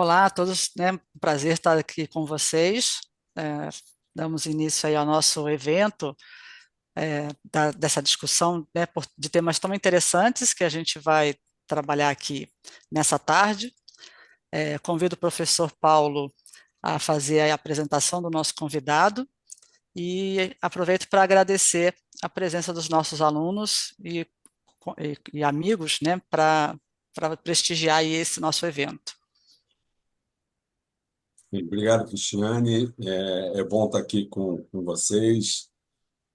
Olá a todos, né? Prazer estar aqui com vocês. É, Damos início aí ao nosso evento, dessa discussão, né, de temas tão interessantes que a gente vai trabalhar aqui nessa tarde. Convido o professor Paulo a fazer a apresentação do nosso convidado e aproveito para agradecer a presença dos nossos alunos e amigos, né, para prestigiar aí esse nosso evento. Obrigado, Cristiane. É bom estar aqui com vocês.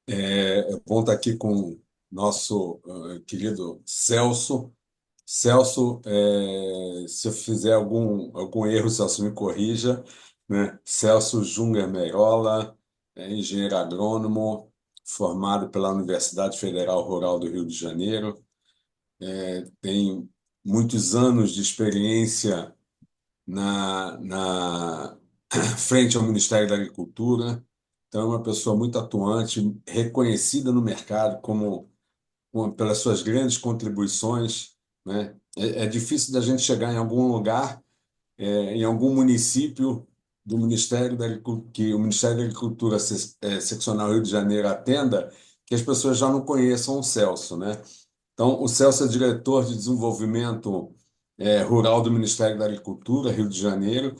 É bom estar aqui com nosso querido Celso. Celso, se eu fizer algum erro, Celso me corrija, né? Celso Junger Meiola, engenheiro agrônomo, formado pela Universidade Federal Rural do Rio de Janeiro. Tem muitos anos de experiência na frente ao Ministério da Agricultura. Então, é uma pessoa muito atuante, reconhecida no mercado pelas suas grandes contribuições, né? É difícil da gente chegar em algum lugar, em algum município do Ministério da Agricultura, que o Ministério da Agricultura Seccional Rio de Janeiro atenda, que as pessoas já não conheçam o Celso, né? Então, o Celso é diretor de desenvolvimento rural do Ministério da Agricultura, Rio de Janeiro,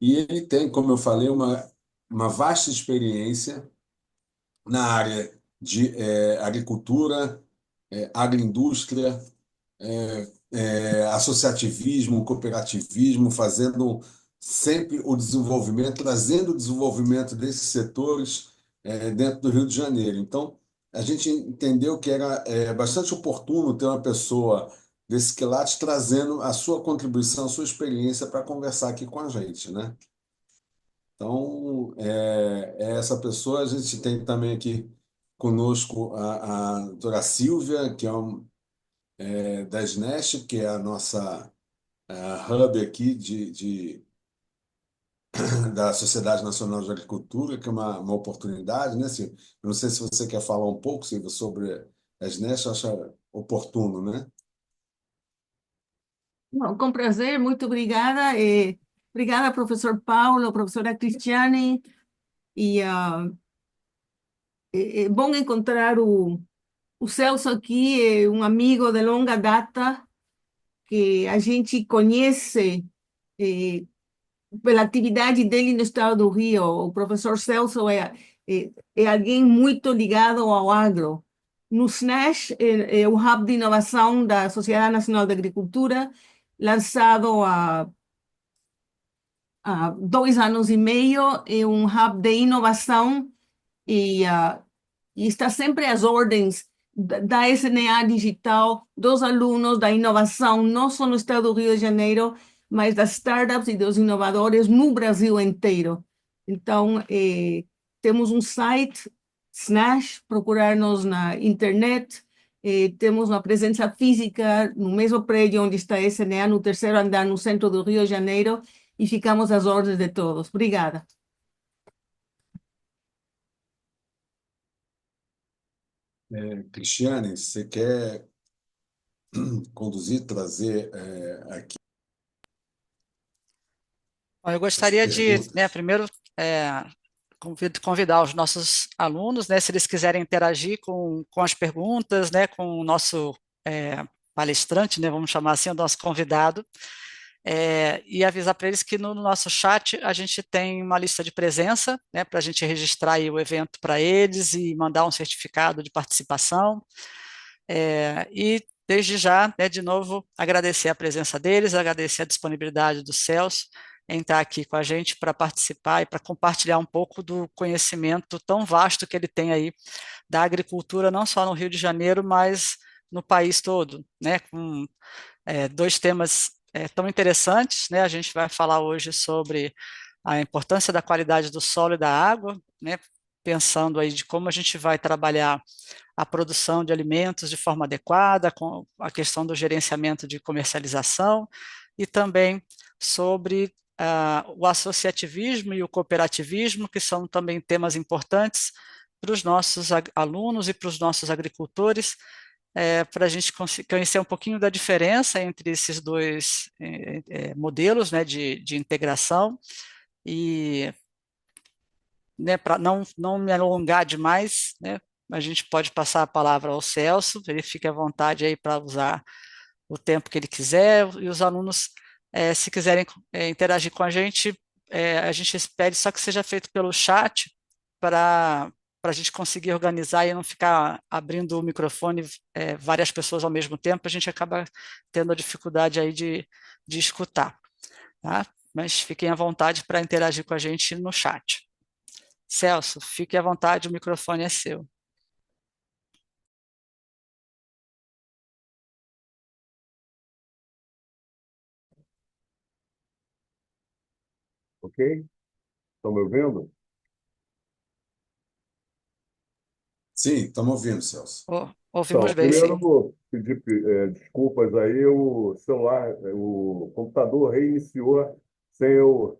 e ele tem, como eu falei, uma vasta experiência na área de agricultura, agroindústria, associativismo, cooperativismo, fazendo sempre o desenvolvimento, trazendo o desenvolvimento desses setores dentro do Rio de Janeiro. Então, a gente entendeu que era bastante oportuno ter uma pessoa desse quilate trazendo a sua contribuição, a sua experiência para conversar aqui com a gente, né? Então, essa pessoa. A gente tem também aqui conosco a doutora Silvia, que da SNEST, que é a nossa hub aqui da Sociedade Nacional de Agricultura, que é uma oportunidade, né, Silvia? Eu não sei se você quer falar um pouco, Silvia, sobre a SNEST, acha oportuno, né? Bom, com prazer, muito obrigada. Obrigada, professor Paulo, professora Cristiane. É bom encontrar o Celso aqui, é um amigo de longa data que a gente conhece eh, pela atividade dele no estado do Rio. O professor Celso é alguém muito ligado ao agro. No SNES, é o Hub de Inovação da Sociedade Nacional de Agricultura, lançado há 2 anos e meio, é um hub de inovação e está sempre às ordens da SNA digital, dos alunos, da inovação, não só no estado do Rio de Janeiro, mas das startups e dos inovadores no Brasil inteiro. Então, temos um site, Snash, procurar-nos na internet, temos uma presença física no mesmo prédio onde está a SNA, no terceiro andar, no centro do Rio de Janeiro, e ficamos às ordens de todos. Obrigada. Cristiane, você quer conduzir, trazer aqui Bom, eu as gostaria de, né, perguntas? primeiro, convidar os nossos alunos, né, se eles quiserem interagir com as perguntas, né, com o nosso palestrante, né, vamos chamar assim, o nosso convidado, e avisar para eles que no nosso chat a gente tem uma lista de presença, né, para a gente registrar aí o evento para eles e mandar um certificado de participação. E desde já, né, de novo, agradecer a presença deles, agradecer a disponibilidade do Celso em estar aqui com a gente para participar e para compartilhar um pouco do conhecimento tão vasto que ele tem aí da agricultura, não só no Rio de Janeiro, mas no país todo, né, com dois temas tão interessantes, né? A gente vai falar hoje sobre a importância da qualidade do solo e da água, né? Pensando aí de como a gente vai trabalhar a produção de alimentos de forma adequada, com a questão do gerenciamento de comercialização e também sobre o associativismo e o cooperativismo, que são também temas importantes para os nossos alunos e para os nossos agricultores, para a gente conhecer um pouquinho da diferença entre esses dois modelos, né, de integração e, né, para não me alongar demais, né, a gente pode passar a palavra ao Celso, ele fique à vontade aí para usar o tempo que ele quiser, e os alunos, se quiserem interagir com a gente pede só que seja feito pelo chat para a gente conseguir organizar e não ficar abrindo o microfone várias pessoas ao mesmo tempo, a gente acaba tendo a dificuldade aí de escutar, tá? Mas fiquem à vontade para interagir com a gente no chat. Celso, fique à vontade, o microfone é seu. Ok? Estão me ouvindo? Sim, estamos ouvindo, Celso. Ouvimos Então, bem, primeiro sim. eu vou pedir desculpas aí, o celular, o computador reiniciou sem o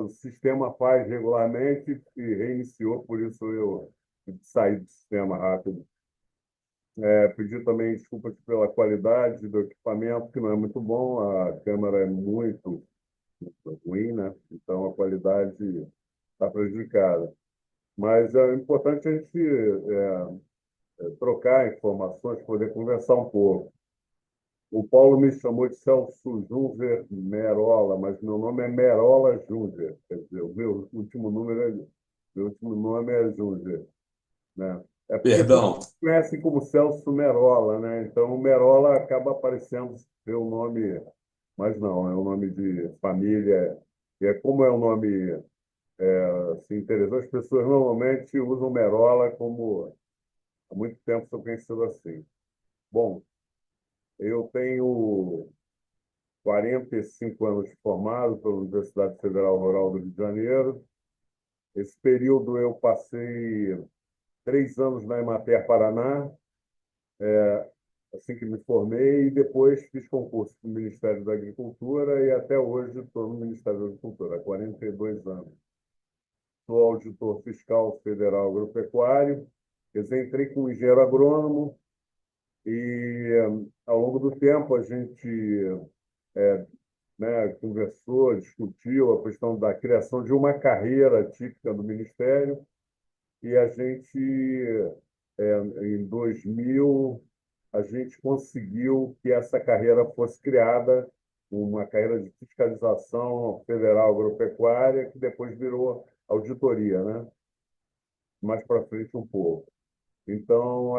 sistema faz regularmente e reiniciou, por isso eu tive que sair do sistema rápido. Pedir também desculpas pela qualidade do equipamento, que não é muito bom, a câmera é muito ruim, né? Então a qualidade está prejudicada. Mas é importante a gente trocar informações, poder conversar um pouco. O Paulo me chamou de Celso Junver Merola, mas meu nome é Merola Junver. Quer dizer, meu último nome é Junver, né? É porque todos Perdão. conhecem como Celso Merola, né? Então o Merola acaba aparecendo ser o nome, mas não, é um nome de família. E é como é um nome assim, interessante, as pessoas normalmente usam Merola como há muito tempo sou conhecido assim. Bom, eu tenho 45 anos de formado pela Universidade Federal Rural do Rio de Janeiro. Esse período eu passei 3 anos na Emater Paraná, assim que me formei, e depois fiz concurso para o Ministério da Agricultura e até hoje estou no Ministério da Agricultura, há 42 anos. Sou auditor fiscal federal agropecuário, entrei como engenheiro agrônomo e, ao longo do tempo, a gente conversou, discutiu a questão da criação de uma carreira típica do Ministério e a gente, em 2000, a gente conseguiu que essa carreira fosse criada, uma carreira de fiscalização federal agropecuária, que depois virou auditoria, né? Mais para frente um pouco. Então,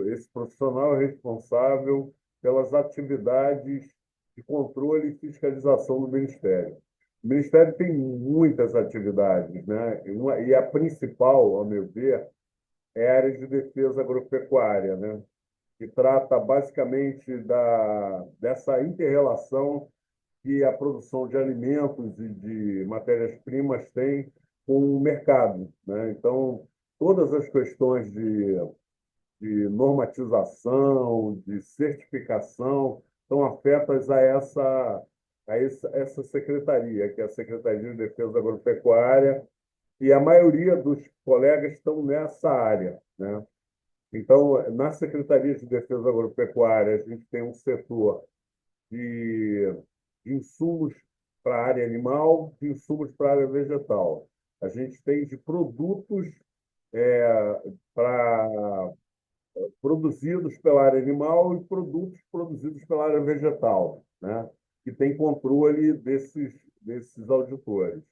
esse profissional é responsável pelas atividades de controle e fiscalização do Ministério. O Ministério tem muitas atividades, né? E a principal, ao meu ver, é a área de defesa agropecuária, né? Que trata basicamente dessa inter-relação que a produção de alimentos e de matérias-primas tem com o mercado, né? Então, todas as questões de normatização, de certificação, estão afetas a essa secretaria, que é a Secretaria de Defesa Agropecuária, e a maioria dos colegas estão nessa área, né? Então, na Secretaria de Defesa Agropecuária, a gente tem um setor de, de insumos para a área animal, de insumos para a área vegetal. A gente tem de produtos para produzidos pela área animal e produtos produzidos pela área vegetal, né? Que tem controle desses auditores.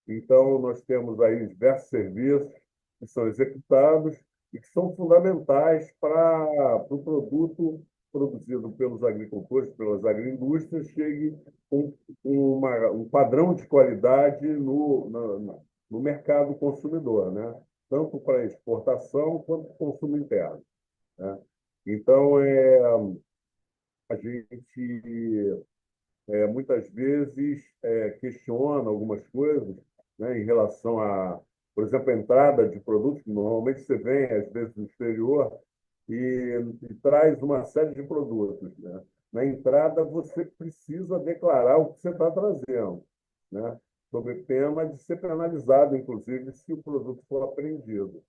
Então, nós temos aí diversos serviços que são executados e que são fundamentais para o produto produzido pelos agricultores, pelas agroindústrias, chegue com um padrão de qualidade no mercado consumidor, né? Tanto para exportação quanto para o consumo interno, né? Então, a gente muitas vezes questiona algumas coisas, né, em relação a, por exemplo, a entrada de produtos. Normalmente você vem, às vezes, do exterior e traz uma série de produtos, né? Na entrada, você precisa declarar o que você está trazendo, né? Sob pena de ser penalizado, inclusive, se o produto for apreendido.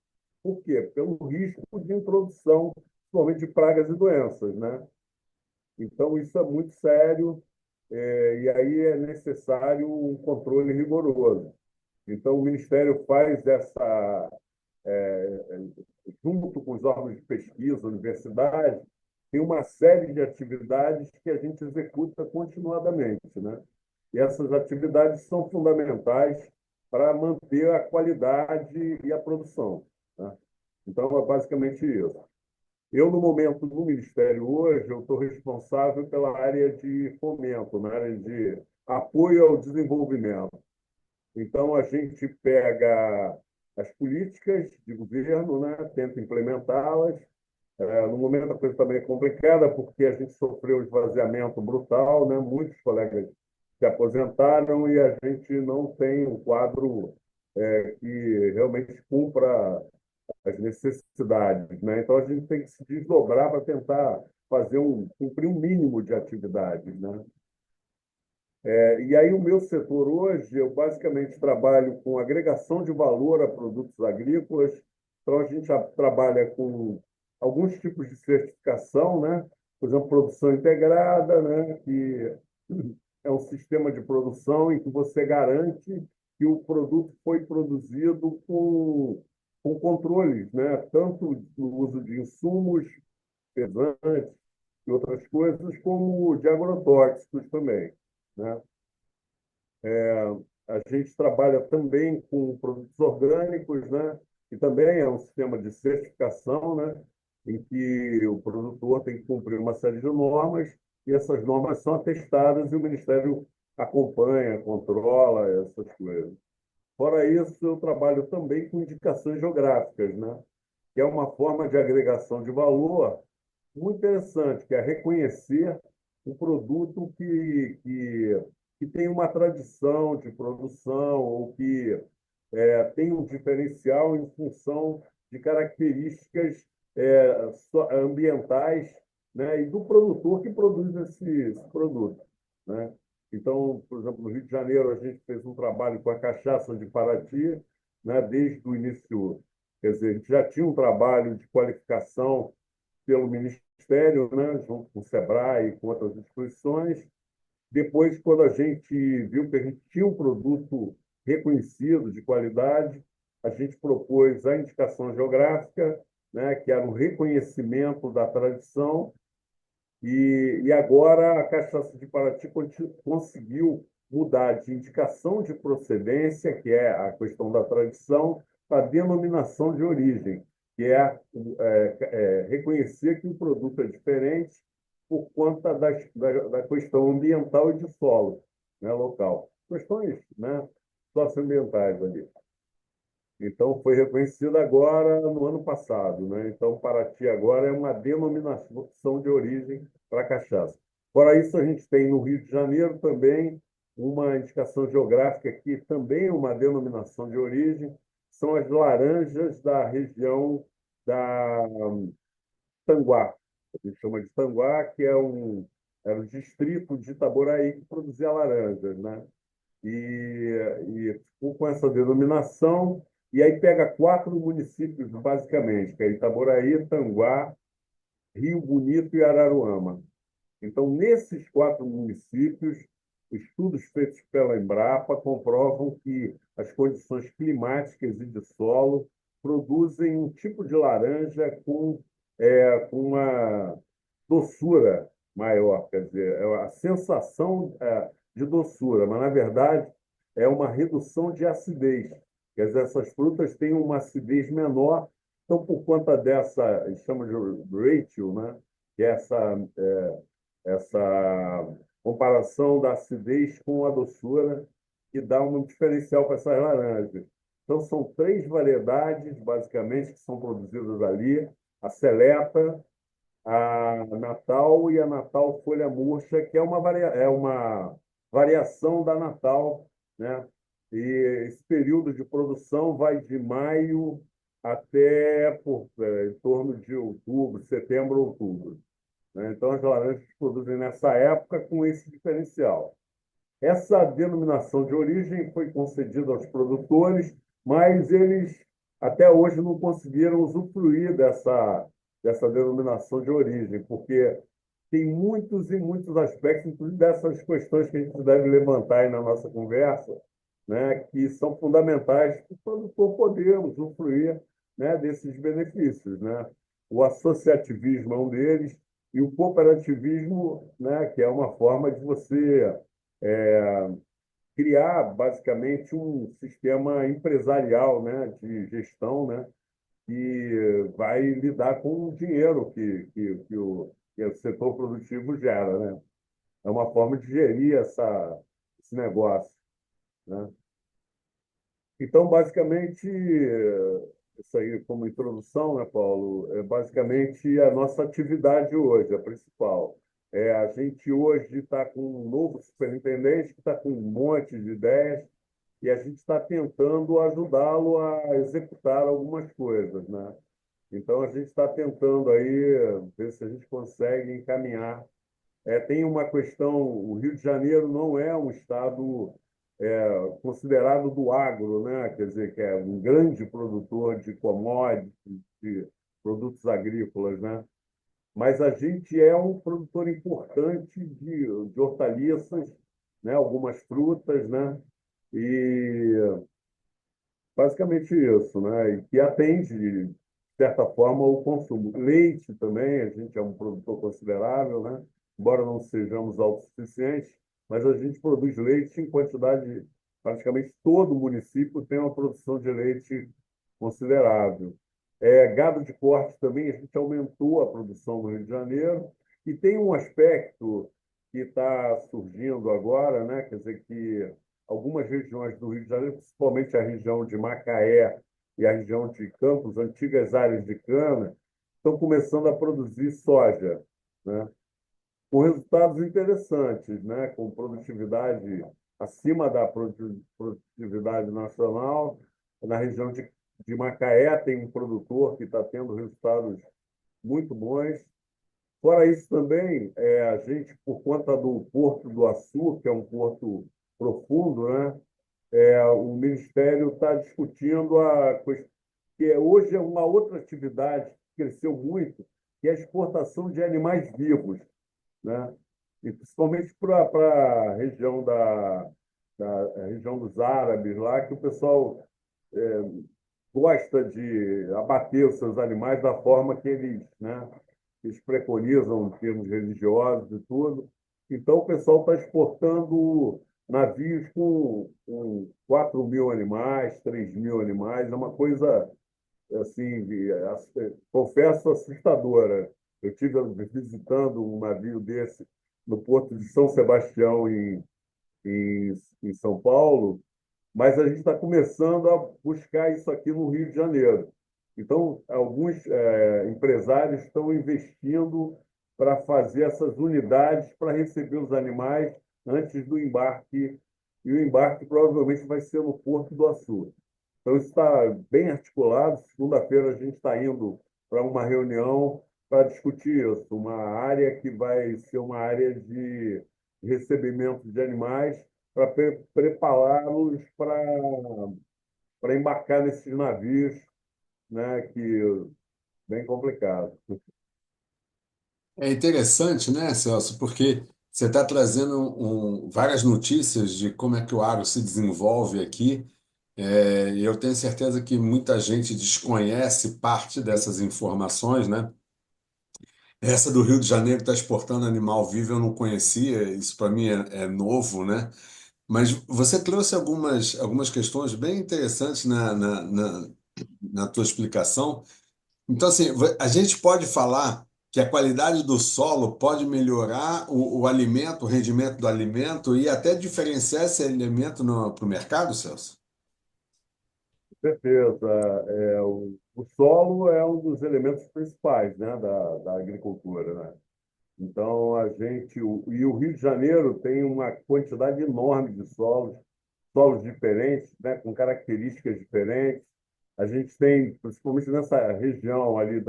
Por quê? Pelo risco de introdução, principalmente de pragas e doenças, né? Então, isso é muito sério, e aí é necessário um controle rigoroso. Então, o Ministério faz junto com os órgãos de pesquisa, universidades, tem uma série de atividades que a gente executa continuadamente, né? E essas atividades são fundamentais para manter a qualidade e a produção, né? Então, é basicamente isso. Eu, no momento, no Ministério hoje, eu estou responsável pela área de fomento, na área de apoio ao desenvolvimento. Então, a gente pega as políticas de governo, né, tenta implementá-las. No momento, a coisa também é complicada, porque a gente sofreu um esvaziamento brutal, né? Muitos colegas se aposentaram e a gente não tem um quadro que realmente cumpra as necessidades, né? Então, a gente tem que se desdobrar para tentar cumprir um mínimo de atividades, né? E aí, o meu setor hoje, eu basicamente trabalho com agregação de valor a produtos agrícolas. Então, a gente já trabalha com alguns tipos de certificação, né? Por exemplo, produção integrada, né? Que é um sistema de produção em que você garante que o produto foi produzido com controles, né? Tanto no uso de insumos pesantes e outras coisas, como de agrotóxicos também, né? A gente trabalha também com produtos orgânicos, né? Que também é um sistema de certificação, né? Em que o produtor tem que cumprir uma série de normas e essas normas são atestadas e o Ministério acompanha, controla essas coisas. Fora isso, eu trabalho também com indicações geográficas, né? Que é uma forma de agregação de valor muito interessante, que é reconhecer um produto que tem uma tradição de produção ou que tem um diferencial em função de características ambientais, né, e do produtor que produz esse produto, né? Então, por exemplo, no Rio de Janeiro, a gente fez um trabalho com a cachaça de Paraty, né, desde o início. Quer dizer, a gente já tinha um trabalho de qualificação pelo Ministério, né, junto com o SEBRAE e com outras instituições. Depois, quando a gente viu que a gente tinha um produto reconhecido de qualidade, a gente propôs a indicação geográfica, né, que era um reconhecimento da tradição, e agora a Cachaça de Paraty conseguiu mudar de indicação de procedência, que é a questão da tradição, para denominação de origem, que reconhecer que o produto é diferente por conta da questão ambiental e de solo, né, local. Questões, né, socioambientais ali. Então, foi reconhecido agora no ano passado, né? Então, Paraty agora é uma denominação de origem para cachaça. Fora isso, a gente tem no Rio de Janeiro também uma indicação geográfica que também é uma denominação de origem, são as laranjas da região da Tanguá. A gente chama de Tanguá, que era o distrito de Itaboraí que produzia laranjas, né? E ficou com essa denominação, e aí pega 4 municípios, basicamente, que é Itaboraí, Tanguá, Rio Bonito e Araruama. Então, nesses 4 municípios, estudos feitos pela Embrapa comprovam que as condições climáticas e de solo produzem um tipo de laranja com uma doçura maior, quer dizer, é a sensação de doçura, mas, na verdade, é uma redução de acidez. Quer dizer, essas frutas têm uma acidez menor, então, por conta dessa, eles chamam de ratio, né? Que é essa comparação da acidez com a doçura, que dá um diferencial para essas laranjas. Então, são 3 variedades, basicamente, que são produzidas ali: a Seleta, a Natal e a Natal Folha Murcha, que é uma variação da Natal, né? E esse período de produção vai de maio até em torno de outubro, setembro, outubro, né? Então, as laranjas se produzem nessa época com esse diferencial. Essa denominação de origem foi concedida aos produtores, mas eles até hoje não conseguiram usufruir dessa denominação de origem, porque tem muitos e muitos aspectos, inclusive dessas questões que a gente deve levantar aí na nossa conversa, né, que são fundamentais para o produtor poder usufruir, né, desses benefícios, né? O associativismo é um deles e o cooperativismo, né, que é uma forma de você criar basicamente um sistema empresarial, né, de gestão, né, que vai lidar com o dinheiro que o setor produtivo gera, né? É uma forma de gerir esse negócio, né? Então, basicamente, isso aí como introdução, né, Paulo, é basicamente a nossa atividade hoje, a principal. A gente hoje está com um novo superintendente que está com um monte de ideias e a gente está tentando ajudá-lo a executar algumas coisas, né? Então, a gente está tentando aí ver se a gente consegue encaminhar. Tem uma questão, o Rio de Janeiro não é um estado considerado do agro, né? Quer dizer, que é um grande produtor de commodities, de produtos agrícolas, né? Mas a gente é um produtor importante de hortaliças, né? Algumas frutas, né? E basicamente isso, né? E que atende, de certa forma, o consumo. Leite também, a gente é um produtor considerável, né? Embora não sejamos autossuficientes, mas a gente produz leite em quantidade, praticamente todo município tem uma produção de leite considerável. Gado de corte também, a gente aumentou a produção no Rio de Janeiro, e tem um aspecto que está surgindo agora, né? Quer dizer, que algumas regiões do Rio de Janeiro, principalmente a região de Macaé e a região de Campos, antigas áreas de cana, estão começando a produzir soja, né? Com resultados interessantes, né? Com produtividade acima da produtividade nacional. Na região de Macaé tem um produtor que está tendo resultados muito bons. Fora isso também, a gente, por conta do Porto do Açu, que é um porto profundo, né? O Ministério está discutindo que hoje é uma outra atividade que cresceu muito, que é a exportação de animais vivos, né? E principalmente para a região da região dos árabes lá, que o pessoal gosta de abater os seus animais da forma que eles preconizam em termos religiosos e tudo. Então, o pessoal está exportando navios com 4 mil animais, 3 mil animais, é uma coisa, assim, confesso, assustadora. Eu estive visitando um navio desse no Porto de São Sebastião, em São Paulo, mas a gente está começando a buscar isso aqui no Rio de Janeiro. Então, alguns empresários estão investindo para fazer essas unidades para receber os animais antes do embarque, e o embarque provavelmente vai ser no Porto do Açu. Então, isso está bem articulado. Segunda-feira a gente está indo para uma reunião para discutir isso, uma área que vai ser uma área de recebimento de animais para prepará-los para embarcar nesses navios, né, que bem complicado. É interessante, né, Celso, porque você está trazendo várias notícias de como é que o agro se desenvolve aqui, e eu tenho certeza que muita gente desconhece parte dessas informações, né? Essa do Rio de Janeiro está exportando animal vivo, eu não conhecia, isso para mim é novo, né? Mas você trouxe algumas questões bem interessantes na tua explicação. Então, assim, a gente pode falar que a qualidade do solo pode melhorar o alimento, o rendimento do alimento e até diferenciar esse alimento para o mercado, Celso? Com certeza. O solo é um dos elementos principais, né, da agricultura, né? Então, e o Rio de Janeiro tem uma quantidade enorme de solos diferentes, né, com características diferentes. A gente tem, principalmente nessa região ali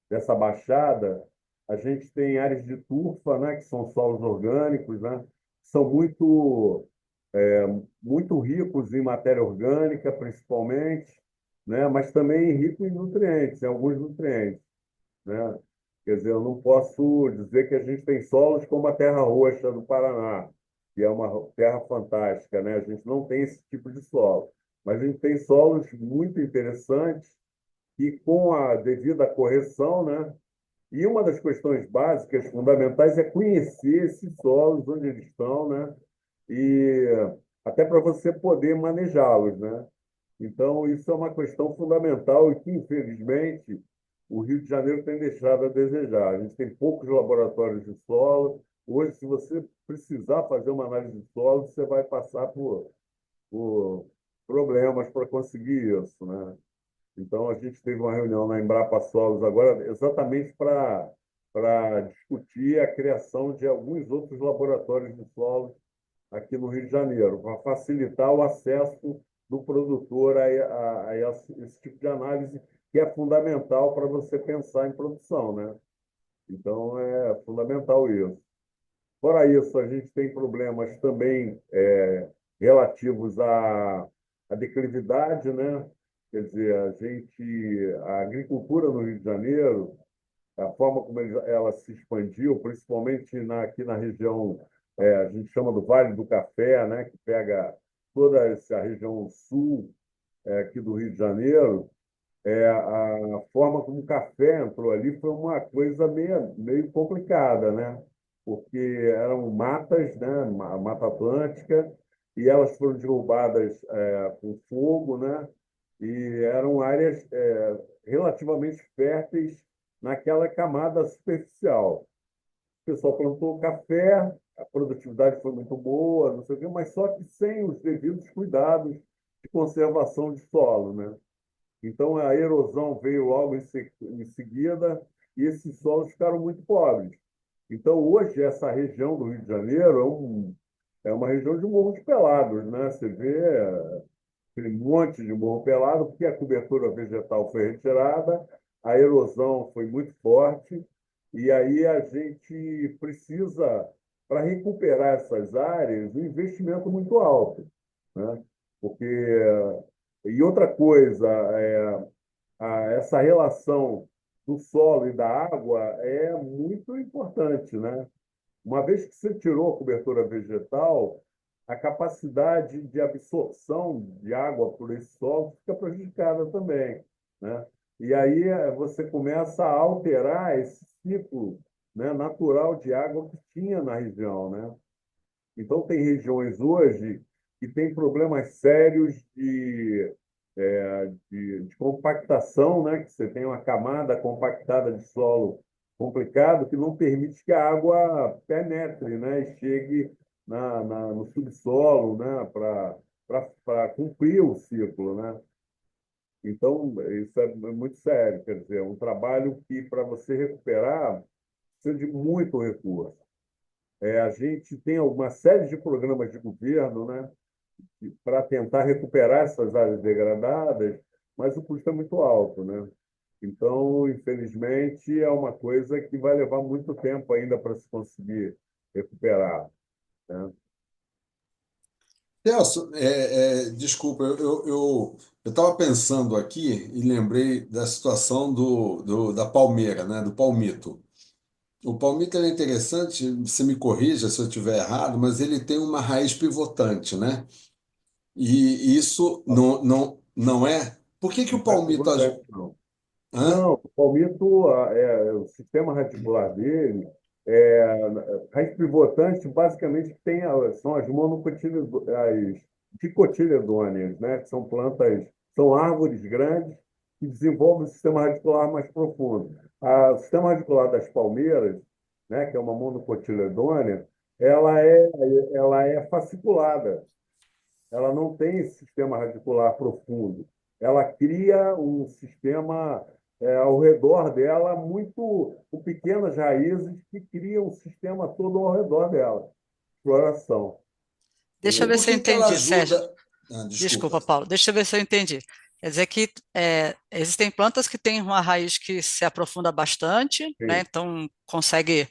dessa baixada, a gente tem áreas de turfa, né, que são solos orgânicos, né, são muito ricos em matéria orgânica, principalmente. né? Mas também rico em nutrientes, em alguns nutrientes, né? Quer dizer, eu não posso dizer que a gente tem solos como a Terra Roxa do Paraná, que é uma terra fantástica, né? A gente não tem esse tipo de solo, mas a gente tem solos muito interessantes que, com a devida correção, né? E uma das questões básicas, fundamentais, é conhecer esses solos, onde eles estão, né? E até para você poder manejá-los, né? Então, isso é uma questão fundamental e que, infelizmente, o Rio de Janeiro tem deixado a desejar. A gente tem poucos laboratórios de solo. Hoje, se você precisar fazer uma análise de solo, você vai passar por problemas para conseguir isso, né? Então, a gente teve uma reunião na Embrapa Solos agora, exatamente para discutir a criação de alguns outros laboratórios de solos aqui no Rio de Janeiro, para facilitar o acesso do produtor a esse tipo de análise, que é fundamental para você pensar em produção, né? Então, é fundamental isso. Fora isso, a gente tem problemas também relativos à declividade, né? Quer dizer, a agricultura no Rio de Janeiro, a forma como ela se expandiu, principalmente aqui na região, a gente chama do Vale do Café, né, que pega toda essa região sul, aqui do Rio de Janeiro, a forma como o café entrou ali foi uma coisa meio complicada, né? Porque eram matas, né, Mata Atlântica, e elas foram derrubadas com fogo, né? E eram áreas relativamente férteis naquela camada superficial. O pessoal plantou café, a produtividade foi muito boa, não sei o quê, mas só que sem os devidos cuidados de conservação de solo, né? Então, a erosão veio logo em seguida e esses solos ficaram muito pobres. Então, hoje, essa região do Rio de Janeiro é uma região de morros pelados, né? Você vê aquele monte de morro pelado, porque a cobertura vegetal foi retirada, a erosão foi muito forte, e aí a gente precisa, para recuperar essas áreas, um investimento muito alto, né? Porque, e outra coisa, essa relação do solo e da água é muito importante, né? Uma vez que você tirou a cobertura vegetal, a capacidade de absorção de água por esse solo fica prejudicada também, né? E aí você começa a alterar esse ciclo, né, natural de água que tinha na região, né? Então, tem regiões hoje que têm problemas sérios de compactação, né? Que você tem uma camada compactada de solo complicado que não permite que a água penetre, né? E chegue no subsolo, né? Para cumprir o ciclo, né? Então, isso é muito sério, quer dizer, é um trabalho que, para você recuperar, precisa de muito recurso. A gente tem uma série de programas de governo, né, para tentar recuperar essas áreas degradadas, mas o custo é muito alto, né? Então, infelizmente, é uma coisa que vai levar muito tempo ainda para se conseguir recuperar, né? Celso, desculpa, eu estava pensando aqui e lembrei da situação da palmeira, né, do palmito. O palmito ele é interessante, você me corrija se eu estiver errado, mas ele tem uma raiz pivotante, né? E isso não é. Por que que o Não é palmito. pivotante, não. Hã? Não, o palmito, o sistema radicular dele, raiz pivotante, basicamente são as as dicotiledôneas, né? Que são plantas, são árvores grandes que desenvolvem um sistema radicular mais profundo. O sistema radicular das palmeiras, né? Que é uma monocotiledônea, ela é, ela é fasciculada, ela não tem esse sistema radicular profundo. Ela cria um sistema ao redor dela, muito com pequenas raízes que criam um sistema todo ao redor dela. Exploração. Deixa eu E ver por se eu que que ela entendi, Sérgio. ajuda? Ah, Desculpa, desculpa. Paulo. Deixa eu ver se eu entendi. Quer dizer que existem plantas que têm uma raiz que se aprofunda bastante, né? Sim. Então consegue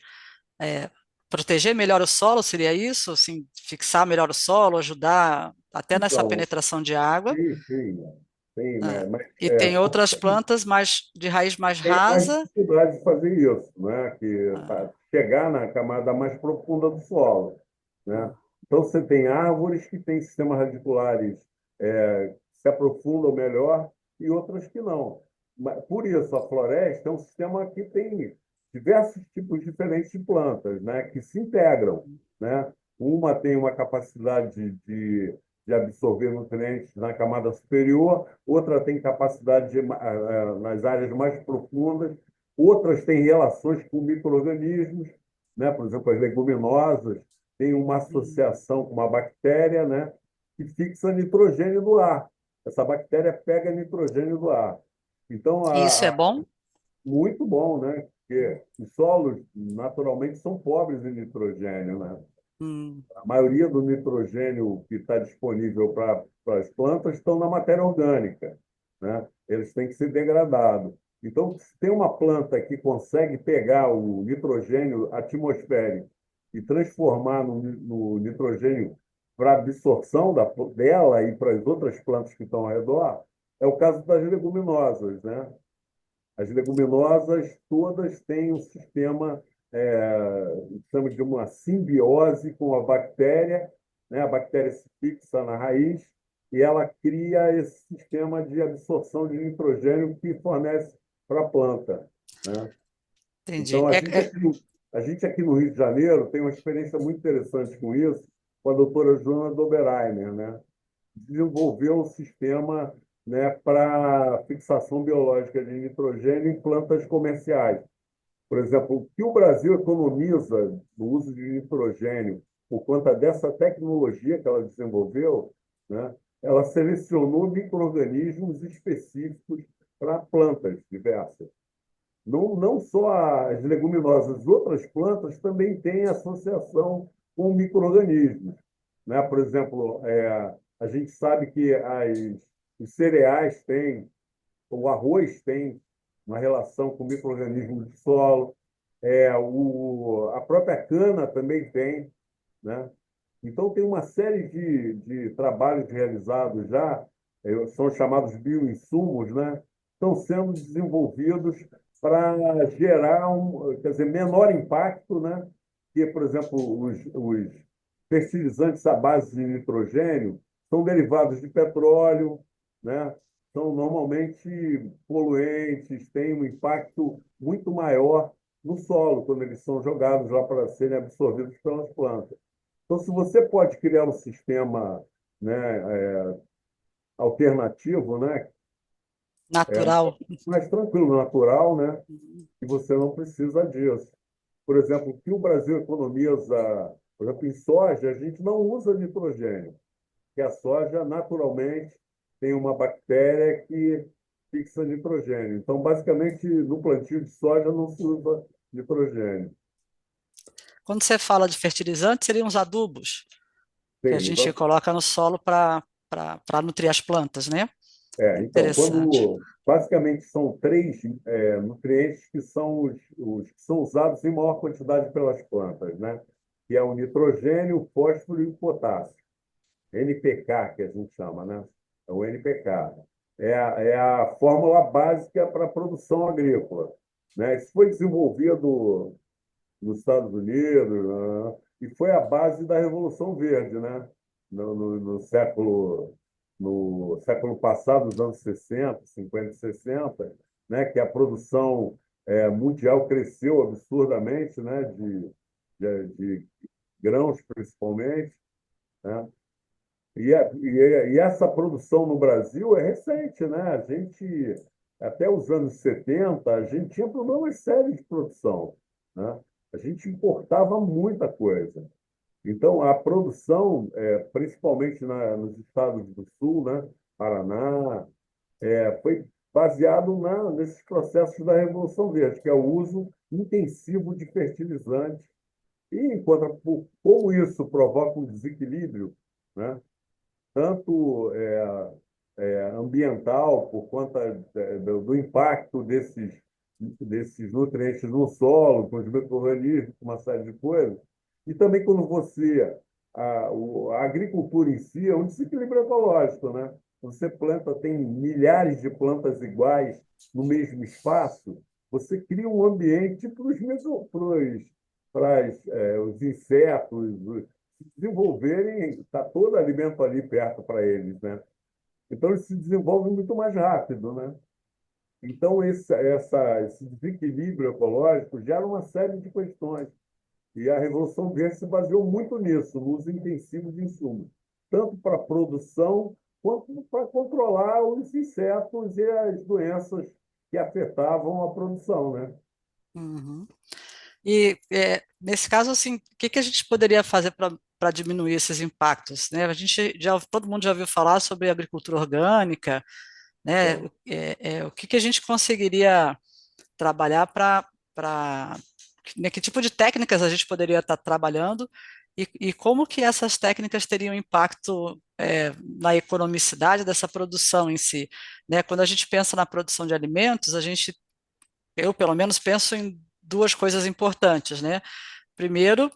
é, proteger melhor o solo, seria isso? Assim, fixar melhor o solo, ajudar até nessa Então, penetração de água. sim, sim. Tem, Ah, mas e tem outras plantas mais de raiz mais tem mais rasa. dificuldade de fazer isso, né? Que para Ah, chegar na camada mais profunda do solo, né? hum, Então você tem árvores que têm sistemas radiculares que se aprofundam melhor e outras que não. Por isso, a floresta é um sistema que tem diversos tipos diferentes de plantas, né? Que se integram, né? Uma tem uma capacidade de absorver nutrientes na camada superior, outra tem capacidade nas áreas mais profundas, outras têm relações com micro-organismos, né? Por exemplo, as leguminosas têm uma hum. associação com uma bactéria, né? Que fixa nitrogênio do ar. Essa bactéria pega nitrogênio do ar. Então, Isso é bom? muito bom, né? Porque os solos naturalmente são pobres em nitrogênio, né? Hum, A maioria do nitrogênio que está disponível para as plantas estão na matéria orgânica, né? Eles têm que ser degradados. Então, se tem uma planta que consegue pegar o nitrogênio atmosférico e transformar no nitrogênio para absorção dela e para as outras plantas que estão ao redor, é o caso das leguminosas, né? As leguminosas todas têm um sistema, chamamos de uma simbiose com a bactéria, né? A bactéria se fixa na raiz e ela cria esse sistema de absorção de nitrogênio que fornece para a planta, né? entendi. Então, a gente aqui no Rio de Janeiro tem uma experiência muito interessante com isso, com a doutora Joana Doberheiner, né? Desenvolveu um sistema, né, para fixação biológica de nitrogênio em plantas comerciais. Por exemplo, o que o Brasil economiza no uso de nitrogênio por conta dessa tecnologia que ela desenvolveu, né, ela selecionou micro-organismos específicos para plantas diversas. Não só as leguminosas, outras plantas também têm associação com micro-organismos, né? Por exemplo, a gente sabe que os cereais têm, o arroz tem uma relação com micro-organismos do solo, a própria cana também tem, né? Então, tem uma série de trabalhos realizados já, são chamados bioinsumos, né? Estão sendo desenvolvidos para gerar quer dizer, menor impacto, né? Que, por exemplo, os fertilizantes à base de nitrogênio são derivados de petróleo, né? São normalmente poluentes, têm um impacto muito maior no solo quando eles são jogados lá para serem absorvidos pelas plantas. Então, se você pode criar um sistema, né, alternativo, né, é Natural. mais tranquilo, natural, né, e você não precisa disso. Por exemplo, o que o Brasil economiza, por exemplo, em soja, a gente não usa nitrogênio, porque a soja naturalmente tem uma bactéria que fixa nitrogênio. Então, basicamente, no plantio de soja não se usa nitrogênio. Quando você fala de fertilizante, seriam os adubos que a Tem, gente coloca no solo para nutrir as plantas, né? Então, Interessante. basicamente são três nutrientes que são os que são usados em maior quantidade pelas plantas, né? Que é o nitrogênio, o fósforo e o potássio. NPK, que a gente chama, né? É o NPK. É a fórmula básica para a produção agrícola, né? Isso foi desenvolvido nos Estados Unidos, né? E foi a base da Revolução Verde, né? No século passado, nos anos 60, 50 e 60, né? Que a produção mundial cresceu absurdamente, né? De grãos, principalmente, né? E essa produção no Brasil é recente, né? A gente, até os anos 70, a gente tinha problemas sérios de produção, né? A gente importava muita coisa. Então, a produção, principalmente nos estados do Sul, né? Paraná, foi baseado nesses processos da Revolução Verde, que é o uso intensivo de fertilizantes. E, como isso provoca um desequilíbrio, né? Tanto ambiental, por conta do impacto desses nutrientes no solo, com os micro-organismos, com uma série de coisas. E também quando você a agricultura em si é um desequilíbrio ecológico, né? Você planta, tem milhares de plantas iguais no mesmo espaço, você cria um ambiente para os insetos se desenvolverem, está todo alimento ali perto para eles, né? Então, eles se desenvolvem muito mais rápido, né? Então, esse desequilíbrio ecológico gera uma série de questões. E a Revolução Verde se baseou muito nisso, no uso intensivo de insumos, tanto para a produção quanto para controlar os insetos e as doenças que afetavam a produção, né? Uhum. E nesse caso, assim, o que que a gente poderia fazer para diminuir esses impactos, né? Todo mundo já ouviu falar sobre agricultura orgânica, né? Então, O que que a gente conseguiria trabalhar para que tipo de técnicas a gente poderia estar trabalhando e como que essas técnicas teriam impacto na economicidade dessa produção em si, né? Quando a gente pensa na produção de alimentos, eu pelo menos penso em duas coisas importantes, né? Primeiro,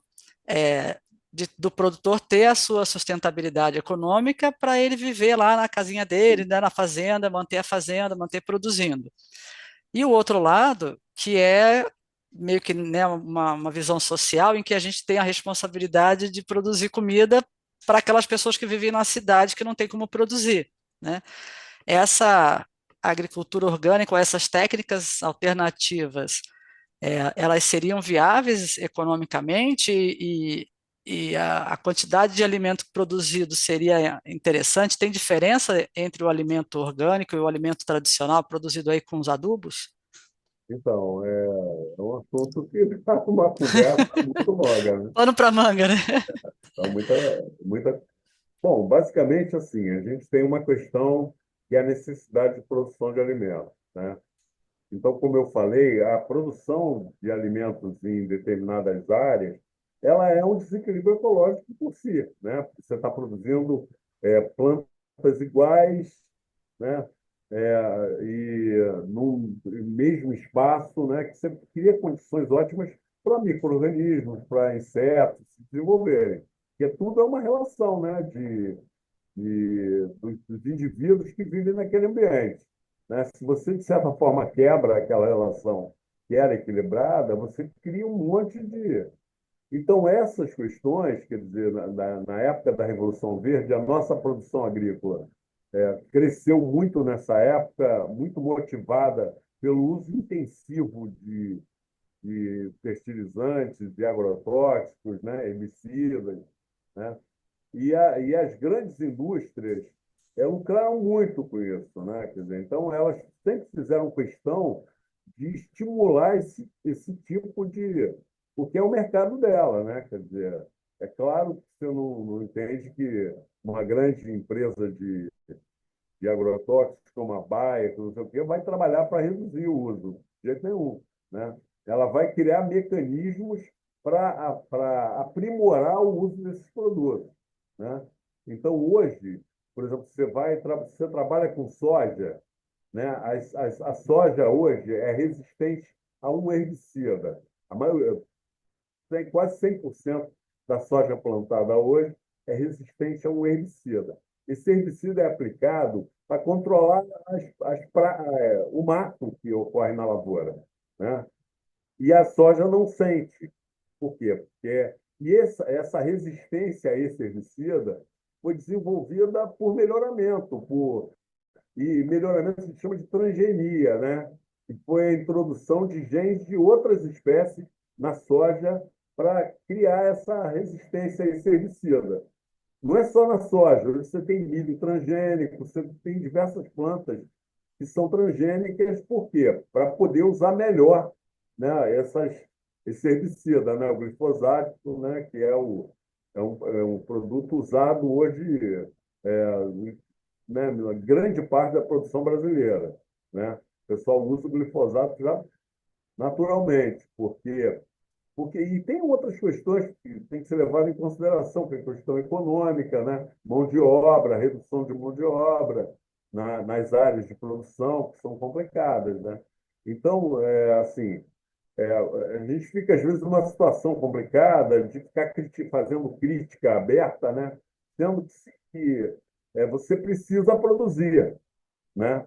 do produtor ter a sua sustentabilidade econômica para ele viver lá na casinha dele, né, na fazenda, manter a fazenda, manter produzindo. E o outro lado, que é meio que, né, uma visão social em que a gente tem a responsabilidade de produzir comida para aquelas pessoas que vivem na cidade que não tem como produzir, né? Essa agricultura orgânica, ou essas técnicas alternativas, elas seriam viáveis economicamente e a quantidade de alimento produzido seria interessante? Tem diferença entre o alimento orgânico e o alimento tradicional produzido aí com os adubos? é um assunto que está uma conversa muito longa, né? Pano para manga, né? Então, muita... Bom, basicamente, assim, a gente tem uma questão que é a necessidade de produção de alimentos, né? Então, como eu falei, a produção de alimentos em determinadas áreas, ela é um desequilíbrio ecológico por si, né? Você está produzindo plantas iguais, né? No mesmo espaço, né? Que você cria condições ótimas para micro-organismos, para insetos se desenvolverem. Porque tudo é uma relação, né? Dos indivíduos que vivem naquele ambiente, né? Se você, de certa forma, quebra aquela relação que era equilibrada, você cria um monte de... Então, essas questões, quer dizer, na época da Revolução Verde, a nossa produção agrícola cresceu muito nessa época, muito motivada pelo uso intensivo de fertilizantes, de agrotóxicos, né, herbicidas, né? E as grandes indústrias lucraram muito com isso, né? Quer dizer, então, elas sempre fizeram questão de estimular esse tipo de... Porque é o mercado dela, né? Quer dizer, é claro que você não entende que uma grande empresa de agrotóxicos como a Bayer, não sei o quê, vai trabalhar para reduzir o uso, de jeito nenhum, né? Ela vai criar mecanismos para aprimorar o uso desses produtos, né? Então, hoje, por exemplo, você trabalha com soja, né? A soja hoje é resistente a um herbicida. A maioria, tem quase 100% da soja plantada hoje é resistente a um herbicida. Esse herbicida é aplicado para controlar o mato que ocorre na lavoura, né? E a soja não sente. Por quê? Essa resistência a esse herbicida foi desenvolvida por melhoramento, e melhoramento se chama de transgenia, né? Que foi a introdução de genes de outras espécies na soja para criar essa resistência a esse herbicida. Não é só na soja, você tem milho transgênico, você tem diversas plantas que são transgênicas, por quê? Para poder usar melhor, né, esse herbicida, né, o glifosato, né, que é um produto usado hoje, né, na grande parte da produção brasileira, né? O pessoal usa o glifosato já naturalmente, e tem outras questões que tem que ser levadas em consideração, que é a questão econômica, né? Mão de obra, redução de mão de obra nas áreas de produção, que são complicadas, né? Então, assim, A gente fica, às vezes, numa situação complicada de ficar fazendo crítica aberta, né? Sendo que você precisa produzir, né?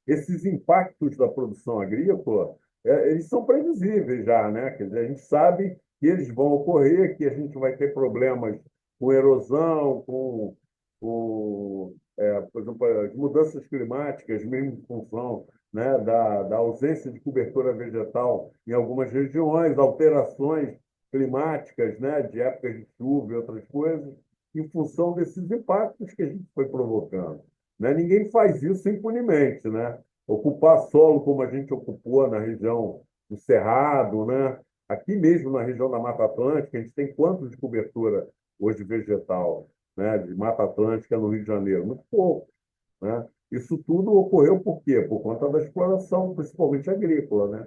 Esses impactos da produção agrícola, eles são previsíveis já, né? Quer dizer, a gente sabe que eles vão ocorrer, que a gente vai ter problemas com erosão, por exemplo, as mudanças climáticas, mesmo em função, né, da ausência de cobertura vegetal em algumas regiões, alterações climáticas, né, de épocas de chuva e outras coisas, em função desses impactos que a gente foi provocando. Né? Ninguém faz isso impunemente, né? Ocupar solo como a gente ocupou na região do Cerrado, né? Aqui mesmo na região da Mata Atlântica, a gente tem quanto de cobertura hoje vegetal, né? De Mata Atlântica no Rio de Janeiro? Muito pouco, né? Isso tudo ocorreu por quê? Por conta da exploração, principalmente agrícola, né?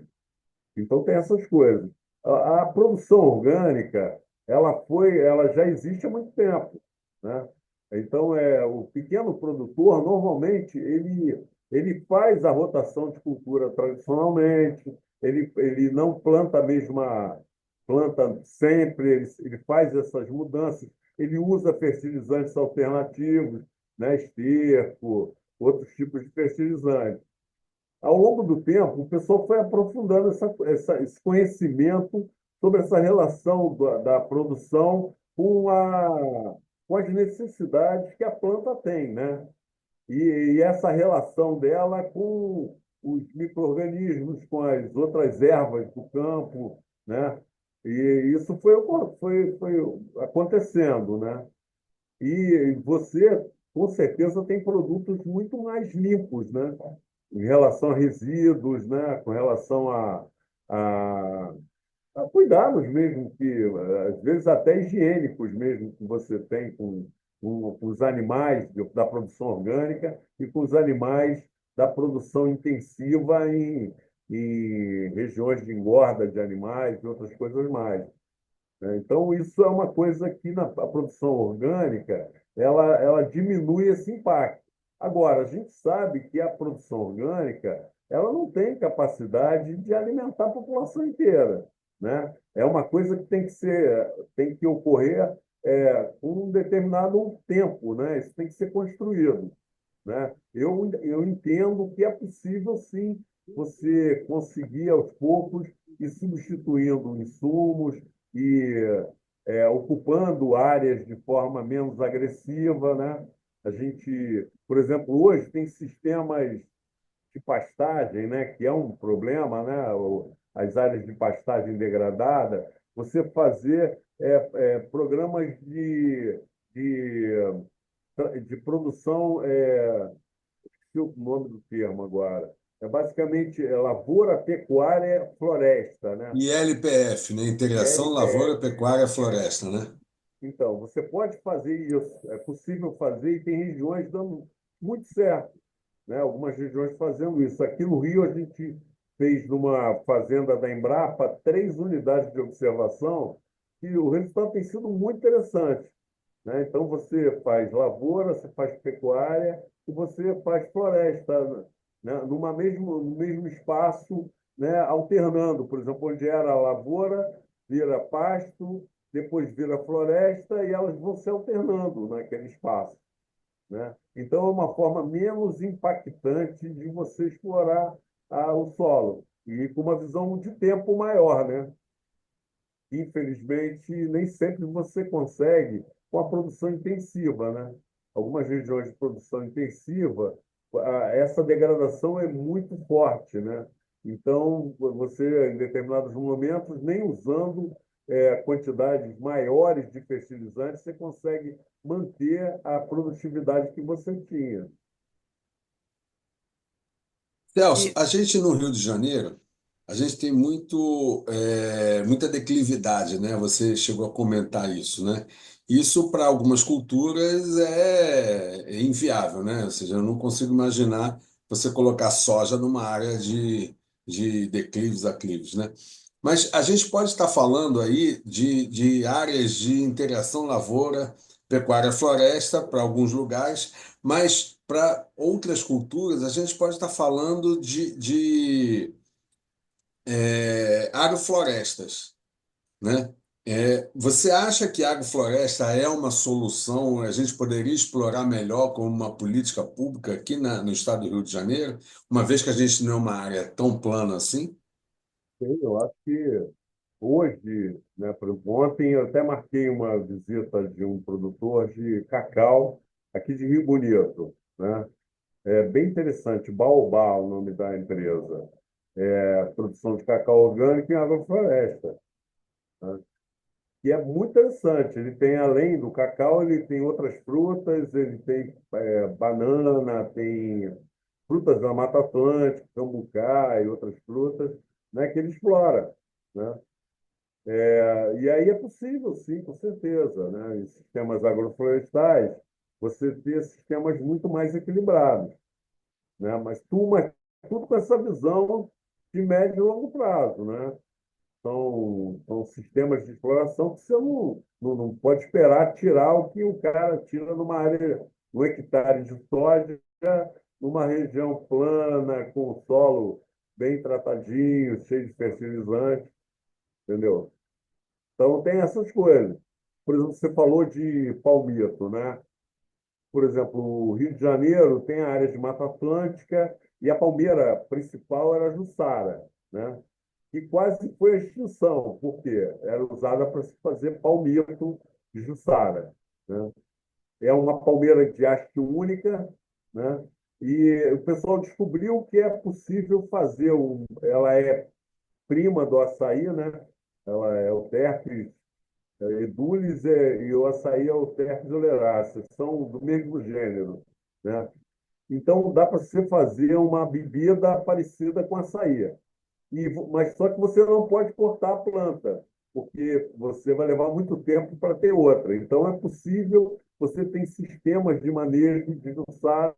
Então tem essas coisas. A produção orgânica, ela já existe há muito tempo, né? Então o pequeno produtor normalmente ele faz a rotação de cultura tradicionalmente, ele não planta a mesma planta sempre, ele faz essas mudanças, ele usa fertilizantes alternativos, né? Esterco, outros tipos de fertilizantes. Ao longo do tempo, o pessoal foi aprofundando esse conhecimento sobre essa relação da produção com as necessidades que a planta tem, né? E essa relação dela com os micro-organismos, com as outras ervas do campo, né? E isso foi acontecendo, né? E você, com certeza, tem produtos muito mais limpos, né? Em relação a resíduos, né? Com relação a, a cuidados mesmo, que às vezes até higiênicos mesmo, que você tem com os animais da produção orgânica e com os animais da produção intensiva em regiões de engorda de animais e outras coisas mais. Né? Então, isso é uma coisa que na a produção orgânica ela diminui esse impacto. Agora, a gente sabe que a produção orgânica ela não tem capacidade de alimentar a população inteira, né? É uma coisa que tem que ocorrer com um determinado tempo, né? Isso tem que ser construído, né? Eu entendo que é possível, sim, você conseguir aos poucos ir substituindo insumos e ocupando áreas de forma menos agressiva, né? A gente, por exemplo, hoje tem sistemas de pastagem, né? Que é um problema, né? As áreas de pastagem degradada, você fazer programas de, de produção esqueci o nome do termo agora. É basicamente lavoura, pecuária, floresta, né? E LPF, né? Integração Lavoura, LPF. Pecuária, Floresta, né? Então, você pode fazer isso, é possível fazer e tem regiões dando muito certo, né? Algumas regiões fazendo isso. Aqui no Rio, a gente fez numa fazenda da Embrapa 3 unidades de observação e o resultado tem sido muito interessante, né? Então, você faz lavoura, você faz pecuária e você faz floresta, né? No mesmo espaço, né? Alternando, por exemplo, onde era lavoura, vira pasto, depois vira floresta e elas vão se alternando naquele espaço, né? Então, é uma forma menos impactante de você explorar o solo e com uma visão de tempo maior, né? Infelizmente, nem sempre você consegue com a produção intensiva, né? Algumas regiões de produção intensiva, essa degradação é muito forte, né? Então, você, em determinados momentos, nem usando quantidades maiores de fertilizantes, você consegue manter a produtividade que você tinha. Celso, E a gente no Rio de Janeiro, a gente tem muita declividade, né? Você chegou a comentar isso, né? Isso para algumas culturas é inviável, né? Ou seja, eu não consigo imaginar você colocar soja numa área de declives, aclives, né? Mas a gente pode estar falando aí de áreas de interação lavoura, pecuária, floresta para alguns lugares, mas para outras culturas, a gente pode estar falando agroflorestas, né? Você acha que a agrofloresta é uma solução, a gente poderia explorar melhor como uma política pública aqui no estado do Rio de Janeiro, uma vez que a gente não é uma área tão plana assim? Sim, eu acho que hoje, né, por exemplo, ontem eu até marquei uma visita de um produtor de cacau aqui de Rio Bonito, né? É bem interessante, Baobá, o nome da empresa. É produção de cacau orgânico em agrofloresta, né? E é muito interessante. Ele tem, além do cacau, ele tem outras frutas, ele tem banana, tem frutas da Mata Atlântica, cambucá e outras frutas, né, que ele explora, né? E aí é possível, sim, com certeza, né? Em sistemas agroflorestais, você ter sistemas muito mais equilibrados, né? Mas tudo com essa visão de médio e longo prazo, né? São sistemas de exploração que você não pode esperar tirar o que o cara tira numa área, um hectare de soja, numa região plana, com o solo bem tratadinho, cheio de fertilizantes, entendeu? Então, tem essas coisas. Por exemplo, você falou de palmito, né? Por exemplo, o Rio de Janeiro tem a área de Mata Atlântica e a palmeira principal era a Jussara, né? E quase foi à extinção, porque era usada para se fazer palmito de Jussara, né? É uma palmeira de haste única, né? E o pessoal descobriu que é possível fazer ela é prima do açaí, né? Ela é o Terpes Edulis e o açaí é o Terpes oleracea, são do mesmo gênero, né? Então dá para você fazer uma bebida parecida com açaí. Mas só que você não pode cortar a planta, porque você vai levar muito tempo para ter outra. Então é possível, você tem sistemas de manejo de jussara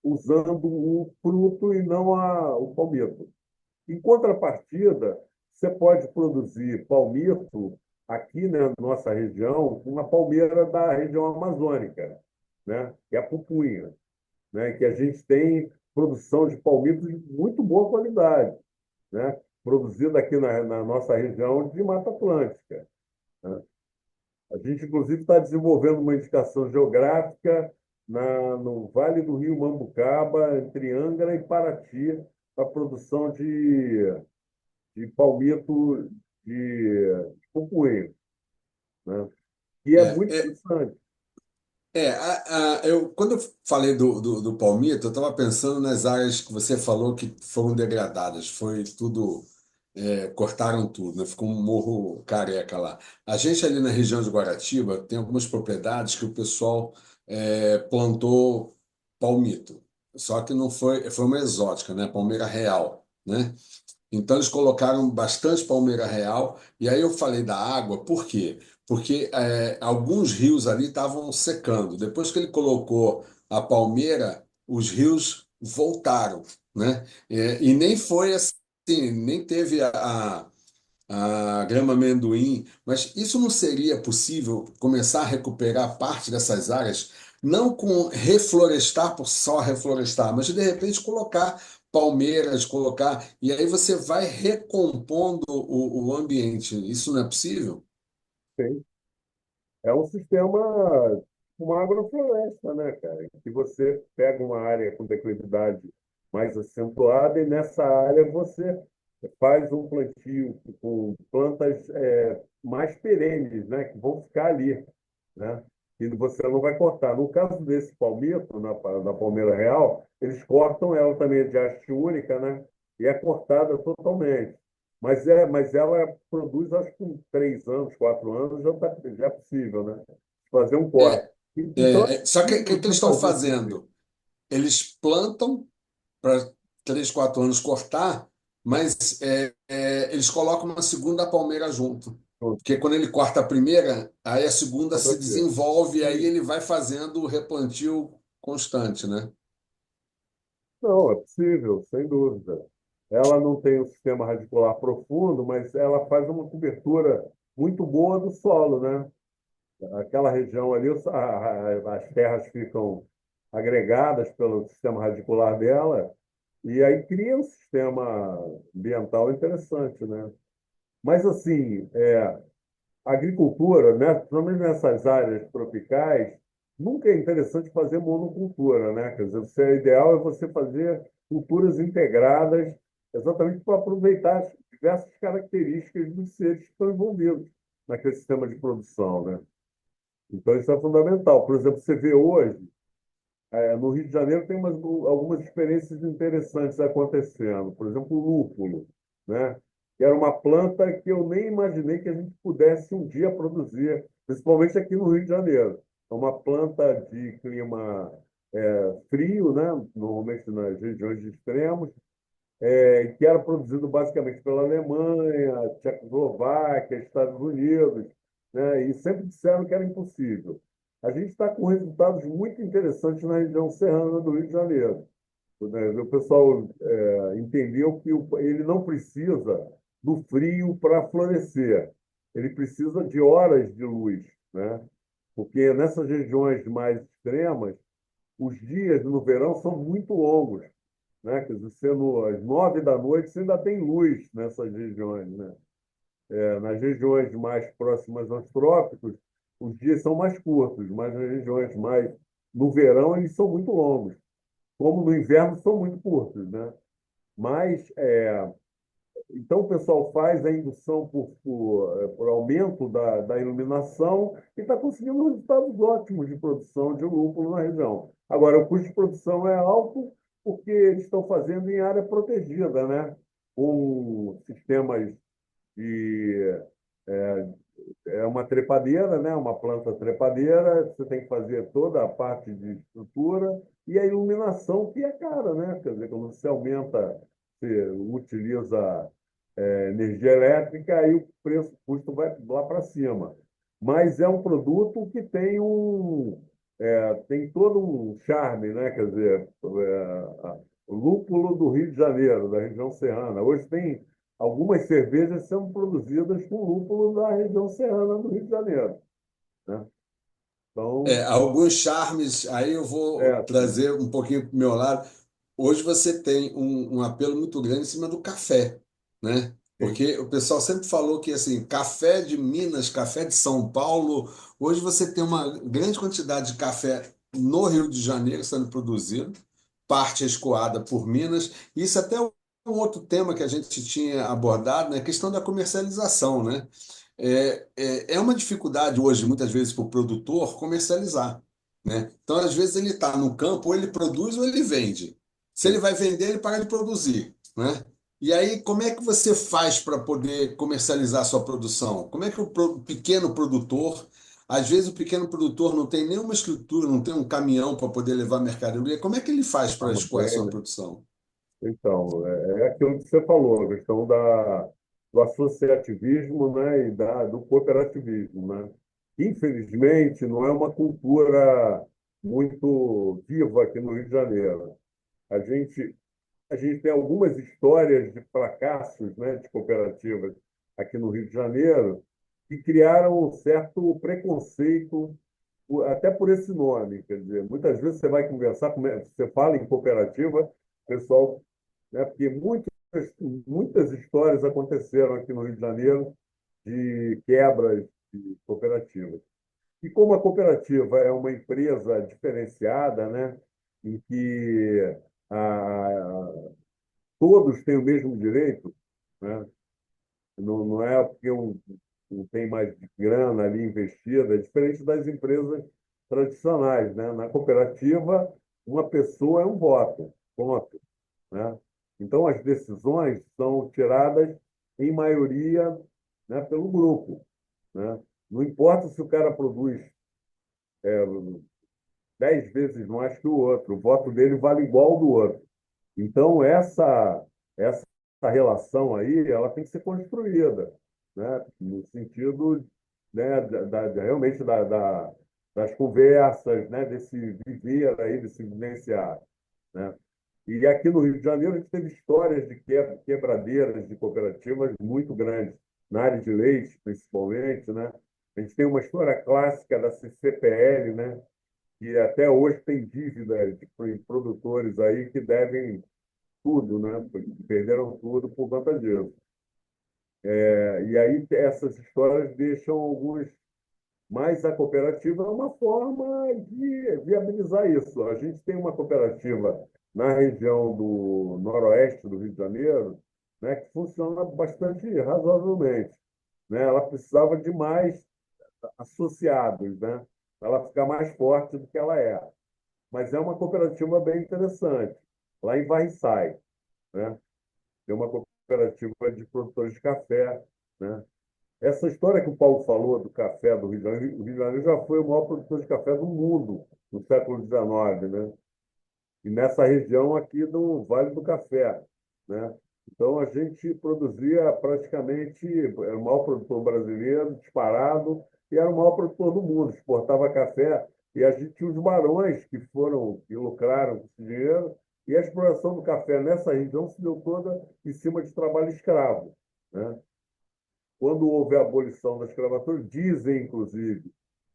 usando o fruto e não o palmito. Em contrapartida, você pode produzir palmito aqui na nossa região, uma palmeira da região amazônica, né? Que é a pupunha, né? Que a gente tem produção de palmito de muito boa qualidade, né? Produzida aqui na nossa região de Mata Atlântica, né? A gente, inclusive, está desenvolvendo uma indicação geográfica no Vale do Rio Mambucaba, entre Angra e Paraty, para a produção de palmito de pupunha, né? E é É, muito é, interessante. quando eu falei do palmito, eu estava pensando nas áreas que você falou que foram degradadas, foi tudo, cortaram tudo, né? Ficou um morro careca lá. A gente ali na região de Guaratiba tem algumas propriedades que o pessoal plantou palmito, só que não foi uma exótica, né? Palmeira real, né? Então eles colocaram bastante palmeira real. E aí eu falei da água, por quê? Porque alguns rios ali estavam secando. Depois que ele colocou a palmeira, os rios voltaram, né? E nem foi assim, nem teve a grama amendoim, mas isso não seria possível começar a recuperar parte dessas áreas, não com reflorestar por só reflorestar, mas de repente colocar palmeiras, colocar, e aí você vai recompondo o ambiente. Isso não é possível? Sim. É um sistema, uma agrofloresta, né, cara? Que você pega uma área com declividade mais acentuada e nessa área você faz um plantio com plantas mais perenes, né, que vão ficar ali, né? E você não vai cortar. No caso desse palmito, na palmeira real, eles cortam ela também de haste única, né? E é cortada totalmente. Mas ela produz, acho que com 3 anos, 4 anos, já é possível, né? Fazer um corte. É, Então, é só que o que possível que eles de estão fazer esse tipo. fazendo? Eles plantam para 3, 4 anos cortar, mas eles colocam uma segunda palmeira junto. Porque quando ele corta a primeira, aí a segunda Outra se coisa. desenvolve e aí Sim. ele vai fazendo o replantio constante, né? Não, é possível, sem dúvida. Ela não tem um sistema radicular profundo, mas ela faz uma cobertura muito boa do solo, né? Aquela região ali, as terras ficam agregadas pelo sistema radicular dela E aí cria um sistema ambiental interessante, né? Mas, assim, a agricultura, né, principalmente nessas áreas tropicais, nunca é interessante fazer monocultura, né? Quer dizer, o ideal é você fazer culturas integradas, exatamente para aproveitar as diversas características dos seres que estão envolvidos naquele sistema de produção, né? Então, isso é fundamental. Por exemplo, você vê hoje, no Rio de Janeiro, tem algumas experiências interessantes acontecendo. Por exemplo, o lúpulo, né? Que era uma planta que eu nem imaginei que a gente pudesse um dia produzir, principalmente aqui no Rio de Janeiro. É uma planta de clima frio, né? Normalmente nas regiões de extremos, que era produzido basicamente pela Alemanha, Tchecoslováquia, Estados Unidos, né? E sempre disseram que era impossível. A gente está com resultados muito interessantes na região serrana do Rio de Janeiro, né? O pessoal entendeu que ele não precisa do frio para florescer, ele precisa de horas de luz, né? Porque nessas regiões mais extremas, os dias no verão são muito longos, né? Quer dizer, sendo às 9 da noite, você ainda tem luz nessas regiões, né? Nas regiões mais próximas aos trópicos, os dias são mais curtos, mas nas regiões mais no verão eles são muito longos, como no inverno são muito curtos, né? Mas então o pessoal faz a indução por aumento da iluminação e está conseguindo resultados ótimos de produção de lúpulo na região. Agora, o custo de produção é alto porque eles estão fazendo em área protegida, né? Com sistemas de uma trepadeira, né? Uma planta trepadeira, você tem que fazer toda a parte de estrutura e a iluminação que é cara, né? Quer dizer, quando você aumenta, você utiliza energia elétrica, aí o preço, o custo vai lá para cima. Mas é um produto que tem todo um charme, né? Quer dizer, o lúpulo do Rio de Janeiro, da região serrana. Hoje tem algumas cervejas sendo produzidas com lúpulo da região serrana do Rio de Janeiro, né? Então, Alguns charmes, aí eu vou sim, trazer um pouquinho para o meu lado. Hoje você tem um apelo muito grande em cima do café, né? sim, Porque o pessoal sempre falou que assim, café de Minas, café de São Paulo, hoje você tem uma grande quantidade de café no Rio de Janeiro sendo produzido, parte escoada por Minas. Isso até é um outro tema que a gente tinha abordado, né? A questão da comercialização, né? É uma dificuldade hoje, muitas vezes, para o produtor comercializar, né? Então, às vezes, ele está no campo, ou ele produz ou ele vende. Se ele sim. vai vender, ele para de produzir, né? E aí, como é que você faz para poder comercializar a sua produção? Como é que o pequeno produtor, às vezes o pequeno produtor não tem nenhuma estrutura, não tem um caminhão para poder levar mercadoria, como é que ele faz para escoar a Armazém, sua né? produção? Então, é aquilo que você falou, a questão do associativismo, né, e do cooperativismo, né? Infelizmente, não é uma cultura muito viva aqui no Rio de Janeiro. A gente, a gente tem algumas histórias de fracassos, né, de cooperativas aqui no Rio de Janeiro que criaram um certo preconceito até por esse nome. Quer dizer, muitas vezes você vai conversar, você fala em cooperativa, o pessoal, né, porque muitas histórias aconteceram aqui no Rio de Janeiro de quebras de cooperativas. E como a cooperativa é uma empresa diferenciada, né, em que a, todos têm o mesmo direito, né? Não é porque um tem mais grana ali investida, é diferente das empresas tradicionais, né? Na cooperativa, uma pessoa é um voto, ponto, né? Então, as decisões são tiradas, em maioria, né, pelo grupo, né? Não importa se o cara produz 10 vezes mais que o outro, o voto dele vale igual ao do outro. Então, essa relação aí, ela tem que ser construída, né? No sentido, né, realmente das conversas, né, desse viver aí, desse vivenciar, né? E aqui no Rio de Janeiro, a gente teve histórias de quebradeiras de cooperativas muito grandes, na área de leite, principalmente, né? A gente tem uma história clássica da CCPL, né, que até hoje tem dívida de produtores aí que devem tudo, né? Perderam tudo por conta disso. E aí essas histórias deixam alguns. Mas a cooperativa é uma forma de viabilizar isso. A gente tem uma cooperativa na região do noroeste do Rio de Janeiro, né, que funciona bastante razoavelmente, né? Ela precisava de mais associados, né, para ela ficar mais forte do que ela é. Mas é uma cooperativa bem interessante, lá em Varriçai, né? Tem uma cooperativa de produtores de café, né? Essa história que o Paulo falou do café do Rio de Janeiro, o Rio de Janeiro já foi o maior produtor de café do mundo no século XIX, né? E nessa região aqui do Vale do Café, né? Então a gente produzia praticamente, era o maior produtor brasileiro, disparado, e era o maior produtor do mundo, exportava café, e a gente tinha os barões que lucraram com esse dinheiro, e a exploração do café nessa região se deu toda em cima de trabalho escravo, né? Quando houve a abolição da escravatura, dizem, inclusive,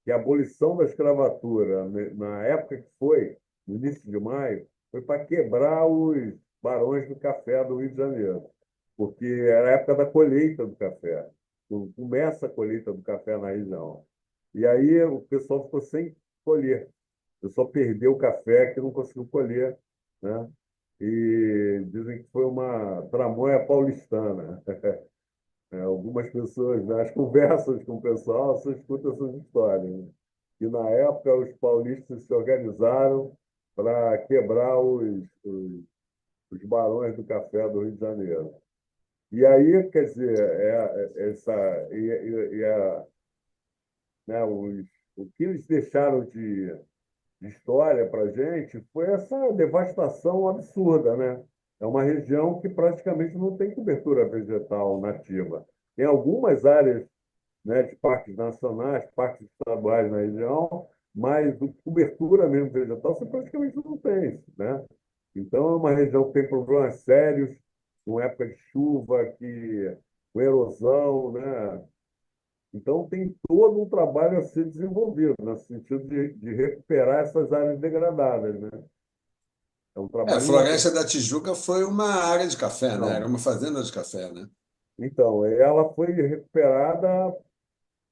que a abolição da escravatura, na época que foi, no início de maio, foi para quebrar os barões do café do Rio de Janeiro, porque era a época da colheita do café. Começa a colheita do café na região. E aí o pessoal ficou sem colher. O pessoal perdeu o café que não conseguiu colher, né? E dizem que foi uma tramóia paulistana. Algumas pessoas, nas conversas com o pessoal, você escuta essas histórias, né? Que na época os paulistas se organizaram para quebrar os barões do café do Rio de Janeiro. E aí, quer dizer, né, o que eles deixaram de história para a gente foi essa devastação absurda, né? É uma região que praticamente não tem cobertura vegetal nativa. Tem algumas áreas, né, de parques nacionais, parques estaduais na região, mas cobertura mesmo vegetal você praticamente não tem, né? Então é uma região que tem problemas sérios, com época de chuva, com erosão, né? Então, tem todo um trabalho a ser desenvolvido, no sentido de recuperar essas áreas degradadas, né? É um A trabalho longo. Floresta da Tijuca foi uma área de café, né? Era Não. uma fazenda de café, né? Então, ela foi recuperada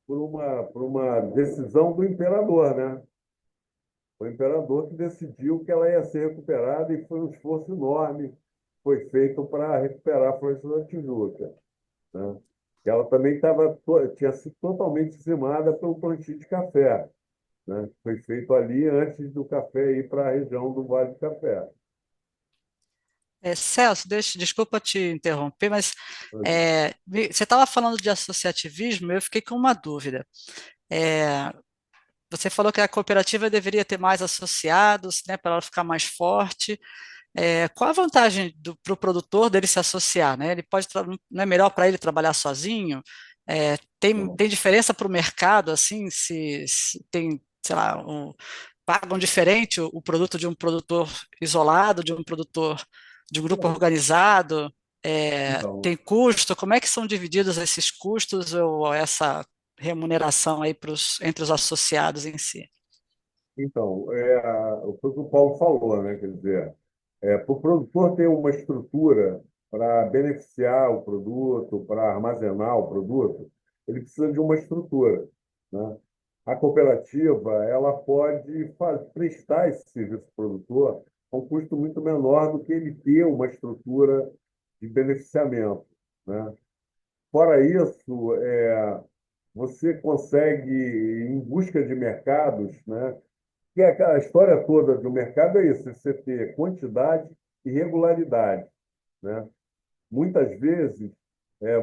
por uma decisão do imperador, né? O imperador que decidiu que ela ia ser recuperada e foi um esforço enorme que foi feito para recuperar a Floresta da Tijuca, né? E ela também tinha sido totalmente dizimada pelo plantio de café, né? Foi feito ali antes do café ir para a região do Vale do Café. Celso, desculpa te interromper, mas você estava falando de associativismo, eu fiquei com uma dúvida. É, Você falou que a cooperativa deveria ter mais associados, né, para ela ficar mais forte. Qual a vantagem para o produtor dele se associar, né? Ele não é melhor para ele trabalhar sozinho? Tem diferença para o mercado, assim, se tem, sei lá, pagam diferente o produto de um produtor isolado, de um produtor de um grupo Não. organizado? Então, Tem custo? Como é que são divididos esses custos ou essa remuneração aí entre os associados em si? então, foi o que o Paulo falou, né? Quer dizer, para o produtor ter uma estrutura para beneficiar o produto, para armazenar o produto, ele precisa de uma estrutura, né? A cooperativa, ela pode prestar esse serviço ao produtor a um custo muito menor do que ele ter uma estrutura de beneficiamento, né? Fora isso, você consegue, em busca de mercados, né? Que a história toda do mercado é isso, você ter quantidade e regularidade, né? Muitas vezes,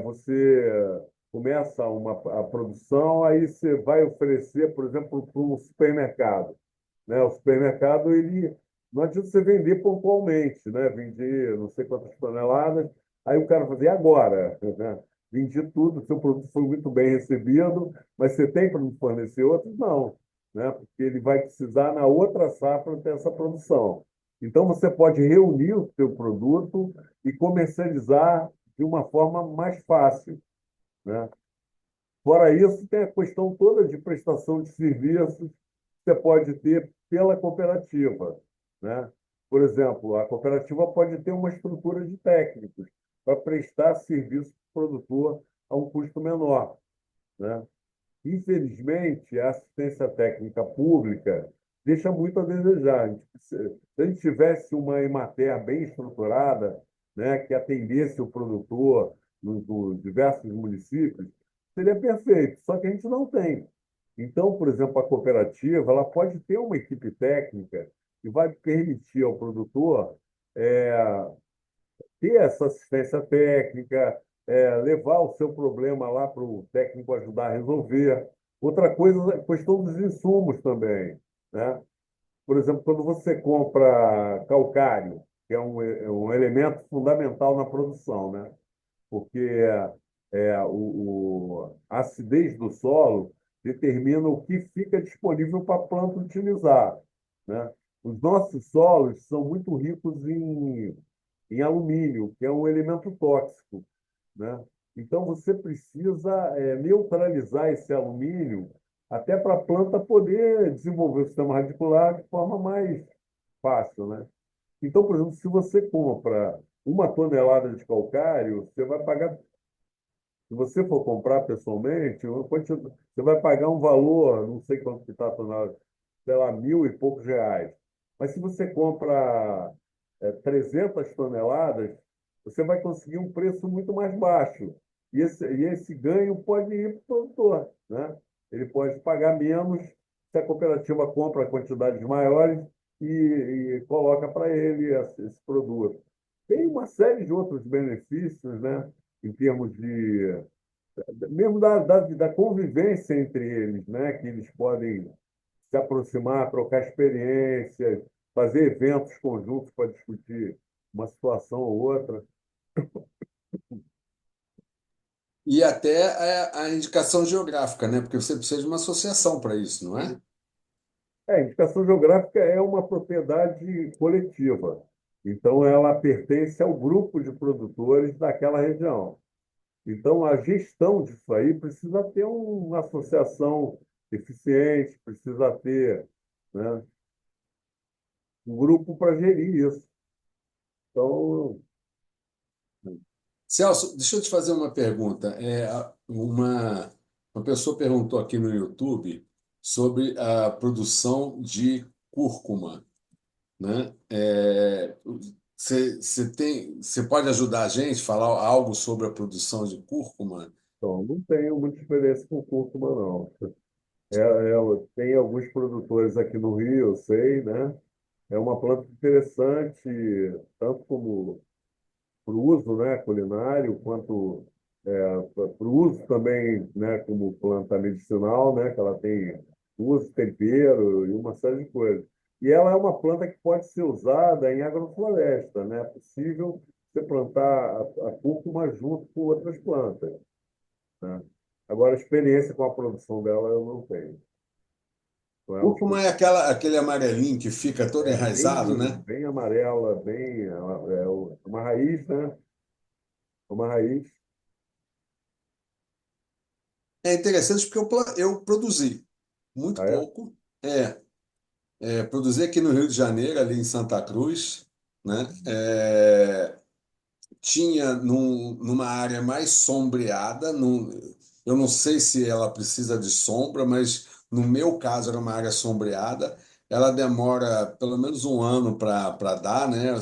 você começa a produção, aí você vai oferecer, por exemplo, para um supermercado, né? O supermercado, ele não adianta você vender pontualmente, né? Vender não sei quantas toneladas, aí o cara fala, e agora? Né? Vendi tudo, seu produto foi muito bem recebido, mas você tem para me fornecer outros? Não, né? Porque ele vai precisar na outra safra ter essa produção. Então você pode reunir o seu produto e comercializar de uma forma mais fácil, né? Fora isso, tem a questão toda de prestação de serviços que você pode ter pela cooperativa, né? Por exemplo, a cooperativa pode ter uma estrutura de técnicos para prestar serviço para o produtor a um custo menor, né? Infelizmente, a assistência técnica pública deixa muito a desejar. Se a gente tivesse uma Emater bem estruturada, né, que atendesse o produtor nos diversos municípios, seria perfeito. Só que a gente não tem. Então, por exemplo, a cooperativa ela pode ter uma equipe técnica que vai permitir ao produtor é, ter essa assistência técnica, levar o seu problema lá para o técnico ajudar a resolver. Outra coisa é a questão dos insumos também, né? Por exemplo, quando você compra calcário, que é um elemento fundamental na produção, né? Porque a acidez do solo determina o que fica disponível para a planta utilizar, né? Os nossos solos são muito ricos em alumínio, que é um elemento tóxico, né? Então, você precisa neutralizar esse alumínio até para a planta poder desenvolver o sistema radicular de forma mais fácil, né? Então, por exemplo, se você compra 1 tonelada de calcário, você vai pagar, se você for comprar pessoalmente, você vai pagar um valor, não sei quanto que está a tonelada, sei lá, mil e poucos reais. Mas se você compra 300 toneladas, você vai conseguir um preço muito mais baixo. E esse ganho pode ir para o produtor, né? Ele pode pagar menos se a cooperativa compra quantidades maiores e coloca para ele esse produto. Tem uma série de outros benefícios, né? Em termos de mesmo da convivência entre eles, né? Que eles podem se aproximar, trocar experiências, fazer eventos conjuntos para discutir uma situação ou outra. E até a indicação geográfica, né? Porque você precisa de uma associação para isso, não é? A indicação geográfica é uma propriedade coletiva. Então, ela pertence ao grupo de produtores daquela região. Então, a gestão disso aí precisa ter uma associação eficiente, precisa ter, né, um grupo para gerir isso. Então, Celso, deixa eu te fazer uma pergunta. Uma pessoa perguntou aqui no YouTube sobre a produção de cúrcuma, né? Você pode ajudar a gente a falar algo sobre a produção de cúrcuma? não tenho muita experiência com cúrcuma, não. Tem alguns produtores aqui no Rio, eu sei, né? É uma planta interessante, tanto como para o uso, né, culinário, quanto para o uso também, né, como planta medicinal, né, que ela tem uso, tempero e uma série de coisas. E ela é uma planta que pode ser usada em agrofloresta, né? É possível você plantar a cúrcuma junto com outras plantas, né? Agora, a experiência com a produção dela eu não tenho. Então, é Cúrcuma é aquele amarelinho que fica todo enraizado, bem, né? bem amarela, uma raiz, né? Uma raiz. É interessante porque eu produzi muito Ah, é? pouco. Produzi aqui no Rio de Janeiro, ali em Santa Cruz, né? Tinha numa área mais sombreada. Eu não sei se ela precisa de sombra, mas no meu caso era uma área sombreada. Ela demora pelo menos um ano para dar, né?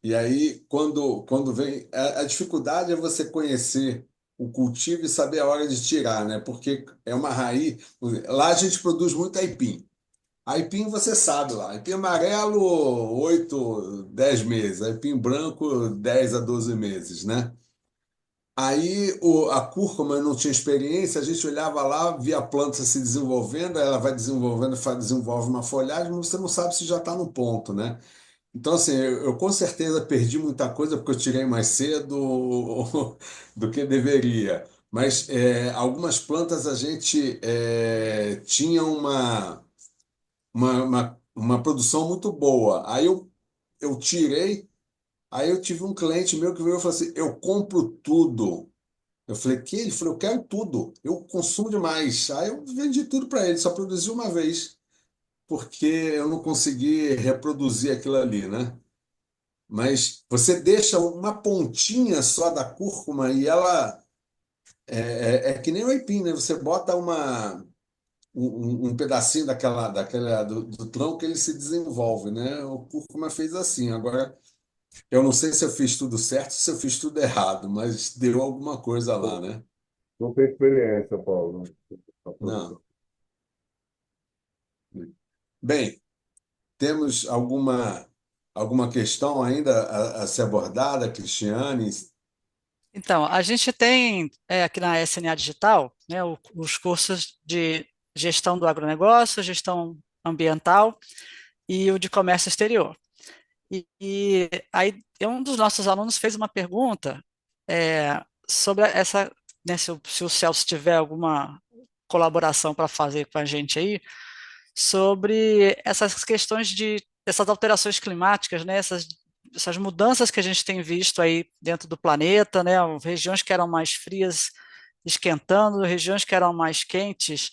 E aí, quando vem. A dificuldade é você conhecer o cultivo e saber a hora de tirar, né? Porque é uma raiz. Lá a gente produz muito aipim. Aipim você sabe lá. Aipim amarelo, 8, 10 meses. Aipim branco, 10 a 12 meses, né? Aí a cúrcuma eu não tinha experiência, a gente olhava lá, via a planta se desenvolvendo, aí ela vai desenvolvendo, desenvolve uma folhagem, mas você não sabe se já está no ponto, né? Então, assim, eu com certeza perdi muita coisa porque eu tirei mais cedo do que deveria. Mas algumas plantas a gente tinha uma produção muito boa. Aí eu tirei, aí eu tive um cliente meu que veio e falou assim: eu compro tudo. Eu falei, que? Ele falou, eu quero tudo, eu consumo demais. Aí eu vendi tudo para ele, só produzi uma vez. porque eu não consegui reproduzir aquilo ali, né? Mas você deixa uma pontinha só da cúrcuma e ela é que nem o aipim, né? Você bota um pedacinho do tronco, ele se desenvolve, né? O cúrcuma fez assim. Agora, eu não sei se eu fiz tudo certo, se eu fiz tudo errado, mas deu alguma coisa lá, né? Não tem experiência, Paulo, na Não. produção. Bem, temos alguma questão ainda a ser abordada, Cristiane? Então, a gente tem aqui na SNA Digital, né, os cursos de gestão do agronegócio, gestão ambiental e o de comércio exterior. E aí, um dos nossos alunos fez uma pergunta sobre essa, né, se o Celso tiver alguma colaboração para fazer com a gente aí, sobre essas questões dessas alterações climáticas, né, essas mudanças que a gente tem visto aí dentro do planeta, né, regiões que eram mais frias esquentando, regiões que eram mais quentes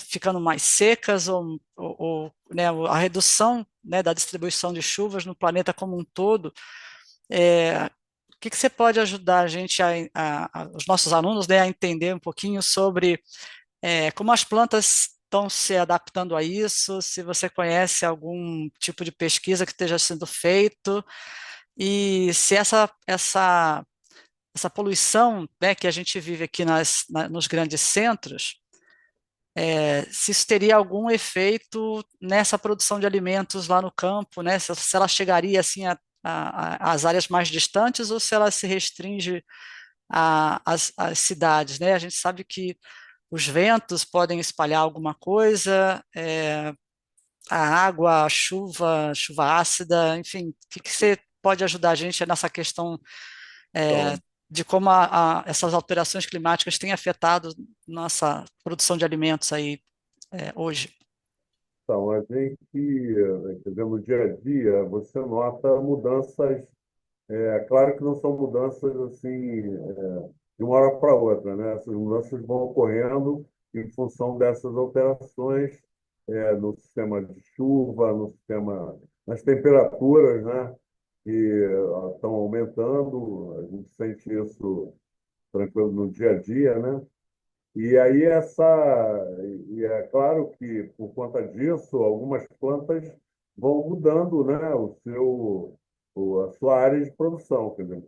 ficando mais secas, né, a redução, né, da distribuição de chuvas no planeta como um todo. O que você pode ajudar a gente, os nossos alunos, né, a entender um pouquinho sobre como as plantas estão se adaptando a isso, se você conhece algum tipo de pesquisa que esteja sendo feito, e se essa poluição, né, que a gente vive aqui nos grandes centros, se isso teria algum efeito nessa produção de alimentos lá no campo, né, se ela chegaria assim às áreas mais distantes ou se ela se restringe às cidades, né? A gente sabe que os ventos podem espalhar alguma coisa, a água, a chuva ácida, enfim, o que você pode ajudar a gente nessa questão Então, de como essas alterações climáticas têm afetado nossa produção de alimentos aí hoje? então, a gente, quer dizer, no dia a dia, você nota mudanças, claro que não são mudanças assim, de uma hora para outra, né? Essas mudanças vão ocorrendo em função dessas alterações, no sistema de chuva, nas temperaturas, né? Que estão aumentando, a gente sente isso tranquilo no dia a dia, né? E aí e é claro que por conta disso algumas plantas vão mudando, né, a sua área de produção, quer dizer,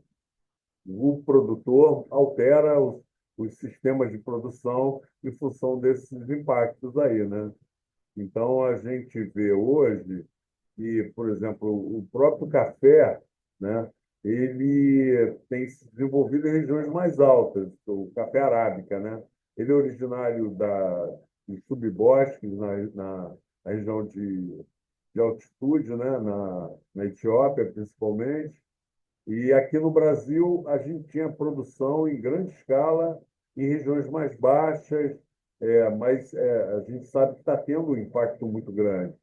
o produtor altera os sistemas de produção em função desses impactos aí, né? Então a gente vê hoje que, por exemplo, o próprio café, né, ele tem se desenvolvido em regiões mais altas, o café arábica, né? Ele é originário dos subbosques na região de altitude, né, na Etiópia, principalmente. E aqui no Brasil, a gente tinha produção em grande escala em regiões mais baixas, mas a gente sabe que está tendo um impacto muito grande.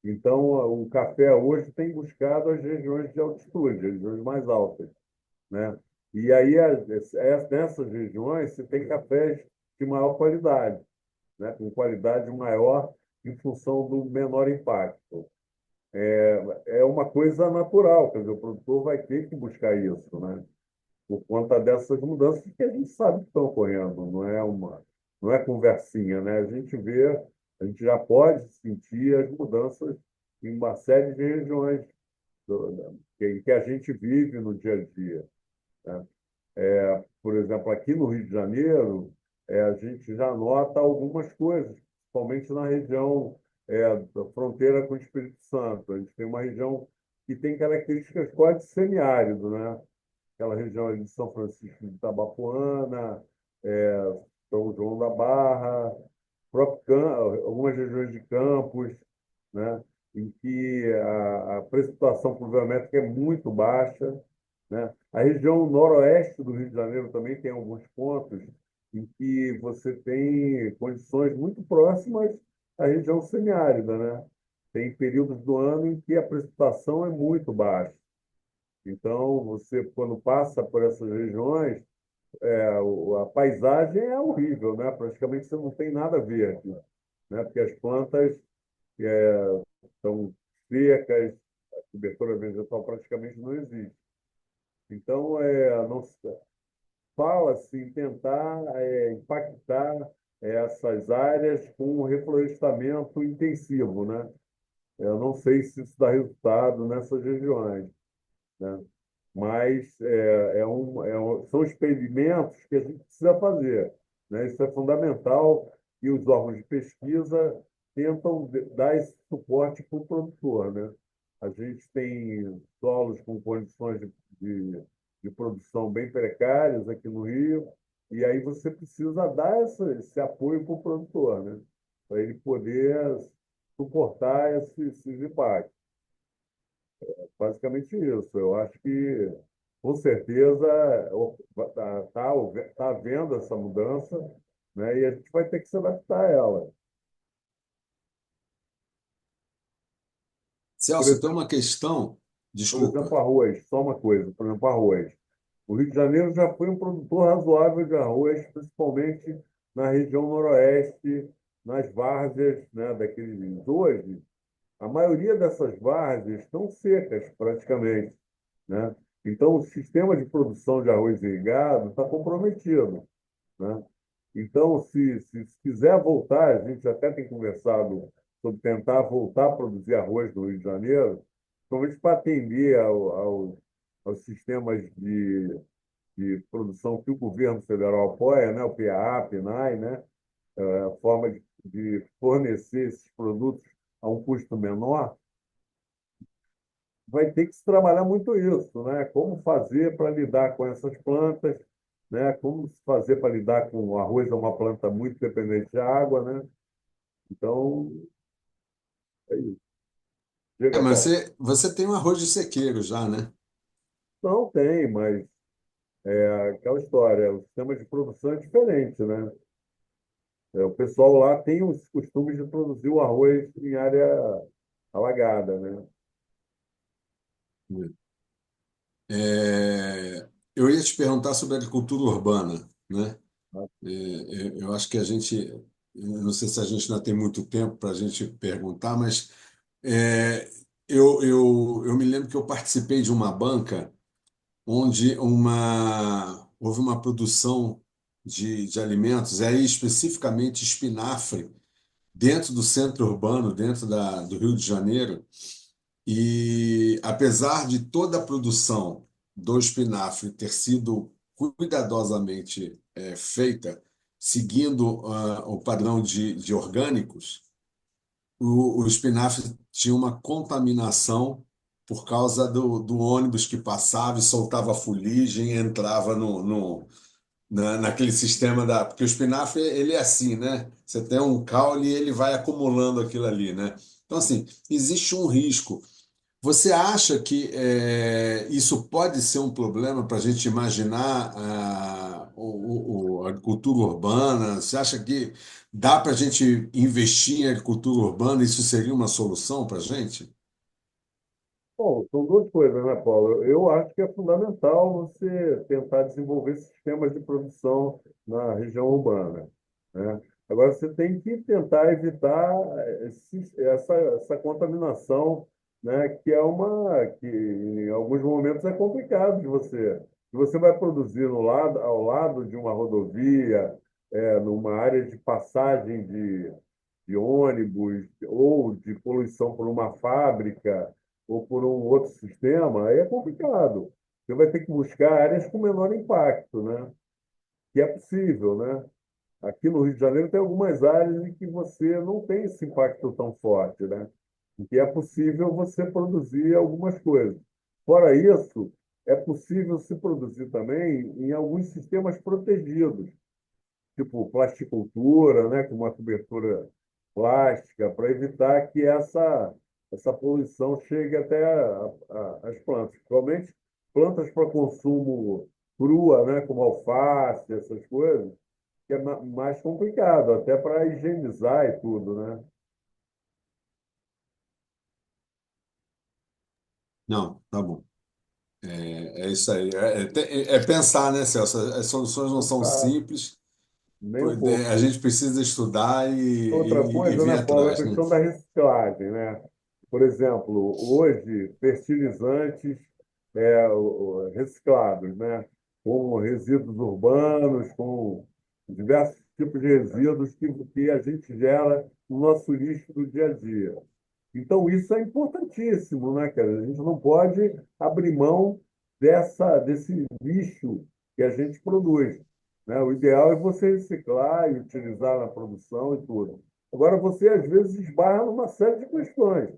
Então, o café hoje tem buscado as regiões de altitude, as regiões mais altas, né? E aí, nessas regiões, você tem cafés de maior qualidade, né? Com qualidade maior em função do menor impacto. É uma coisa natural, quer dizer, o produtor vai ter que buscar isso, né? Por conta dessas mudanças que a gente sabe que estão ocorrendo, não é conversinha, né? A gente já pode sentir as mudanças em uma série de regiões em que a gente vive no dia a dia, né? Por exemplo, aqui no Rio de Janeiro, a gente já nota algumas coisas, principalmente na região da fronteira com o Espírito Santo. A gente tem uma região que tem características quase semiárido, né? Aquela região ali de São Francisco de Itabapoana, São João da Barra, algumas regiões de Campos, né, em que a precipitação pluviométrica é muito baixa, né? A região noroeste do Rio de Janeiro também tem alguns pontos em que você tem condições muito próximas à região semiárida, né? Tem períodos do ano em que a precipitação é muito baixa. Então, você, quando passa por essas regiões, a paisagem é horrível, né? Praticamente você não tem nada verde, né? Porque as plantas estão secas, a cobertura vegetal praticamente não existe. Então, não fala-se em tentar impactar essas áreas com um reflorestamento intensivo, né? Eu não sei se isso dá resultado nessas regiões, né? Mas são experimentos que a gente precisa fazer, né? Isso é fundamental e os órgãos de pesquisa tentam dar esse suporte para o produtor, né? A gente tem solos com condições de, de produção bem precárias aqui no Rio, e aí você precisa dar esse apoio para o produtor, né? Para ele poder suportar esses impactos. Basicamente isso. Eu acho que, com certeza, está havendo essa mudança, né? E a gente vai ter que se adaptar a ela. Por Celso, tem exemplo, uma questão, por exemplo, desculpa. arroz, só uma coisa, por exemplo, arroz. O Rio de Janeiro já foi um produtor razoável de arroz, principalmente na região noroeste, nas várzeas, né, daqueles hoje. A maioria dessas várzeas estão secas, praticamente, né? Então, o sistema de produção de arroz irrigado está comprometido, né? Então, se quiser voltar, a gente até tem conversado sobre tentar voltar a produzir arroz no Rio de Janeiro, principalmente para atender aos sistemas de produção que o governo federal apoia, né? O PAA, PNAE, né? A forma de fornecer esses produtos a um custo menor, vai ter que se trabalhar muito isso, né? Como fazer para lidar com essas plantas, né? Como se fazer para lidar com o arroz, é uma planta muito dependente de água, né? Então, é isso. Chega, Mas Paulo. você tem um arroz de sequeiro já, né? Não tem, mas aquela história, o sistema de produção é diferente, né? O pessoal lá tem os costumes de produzir o arroz em área alagada, né? Eu ia te perguntar sobre agricultura urbana, né? Eu acho que eu não sei se a gente ainda tem muito tempo para a gente perguntar, mas é, eu me lembro que eu participei de uma banca onde houve uma produção de alimentos, aí especificamente espinafre, dentro do centro urbano, dentro do Rio de Janeiro, e apesar de toda a produção do espinafre ter sido cuidadosamente feita, seguindo o padrão de orgânicos, o espinafre tinha uma contaminação por causa do ônibus que passava e soltava fuligem e entrava naquele sistema da. Porque o espinafre, ele é assim, né? Você tem um caule e ele vai acumulando aquilo ali, né? Então, assim, existe um risco. Você acha que isso pode ser um problema para a gente imaginar a agricultura urbana? Você acha que dá para a gente investir em agricultura urbana? Isso seria uma solução para a gente? Bom, são duas coisas, né, Paulo? Eu acho que é fundamental você tentar desenvolver sistemas de produção na região urbana, né? Agora, você tem que tentar evitar essa contaminação, né, que em alguns momentos é complicado de você. Se você vai produzir ao lado de uma rodovia, numa área de passagem de ônibus ou de poluição por uma fábrica ou por um outro sistema, aí é complicado. Você vai ter que buscar áreas com menor impacto, né? Que é possível, né? Aqui no Rio de Janeiro tem algumas áreas em que você não tem esse impacto tão forte, né? Em que é possível você produzir algumas coisas. Fora isso, é possível se produzir também em alguns sistemas protegidos, tipo plasticultura, né, com uma cobertura plástica, para evitar que essa poluição chegue até as plantas, principalmente plantas para consumo crua, né, como alface, essas coisas, que é mais complicado, até para higienizar e tudo, né? Não, tá bom. É isso aí. É pensar, né, Celso? As soluções não são Tá, simples, nem um A pouco. gente precisa estudar Outra e coisa, vir né, Paulo, a atrás, né? questão da reciclagem, né? Por exemplo, hoje, fertilizantes reciclados, né? Com resíduos urbanos, com diversos tipos de resíduos que a gente gera no nosso lixo do dia a dia. Então, isso é importantíssimo, né, cara? A gente não pode abrir mão desse lixo que a gente produz, né? O ideal é você reciclar e utilizar na produção e tudo. Agora, você, às vezes, esbarra numa série de questões,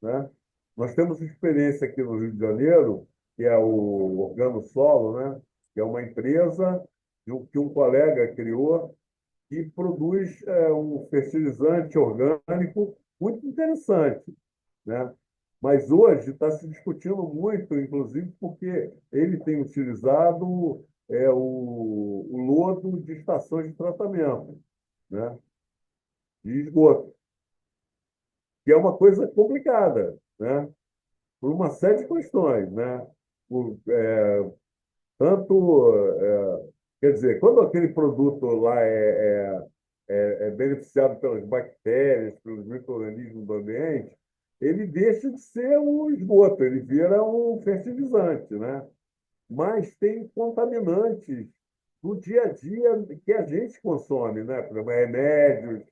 né? Nós temos experiência aqui no Rio de Janeiro, que é o Organo Solo, né? Que é uma empresa que um colega criou que produz um fertilizante orgânico muito interessante, né? Mas hoje está se discutindo muito, inclusive, porque ele tem utilizado o lodo de estações de tratamento, né? De esgoto, que é uma coisa complicada, né? Por uma série de questões, né? Por, tanto, quer dizer, quando aquele produto lá é beneficiado pelas bactérias, pelos micro-organismos do ambiente, ele deixa de ser um esgoto, ele vira um fertilizante, né? Mas tem contaminantes do dia a dia que a gente consome, né? Por exemplo, remédios,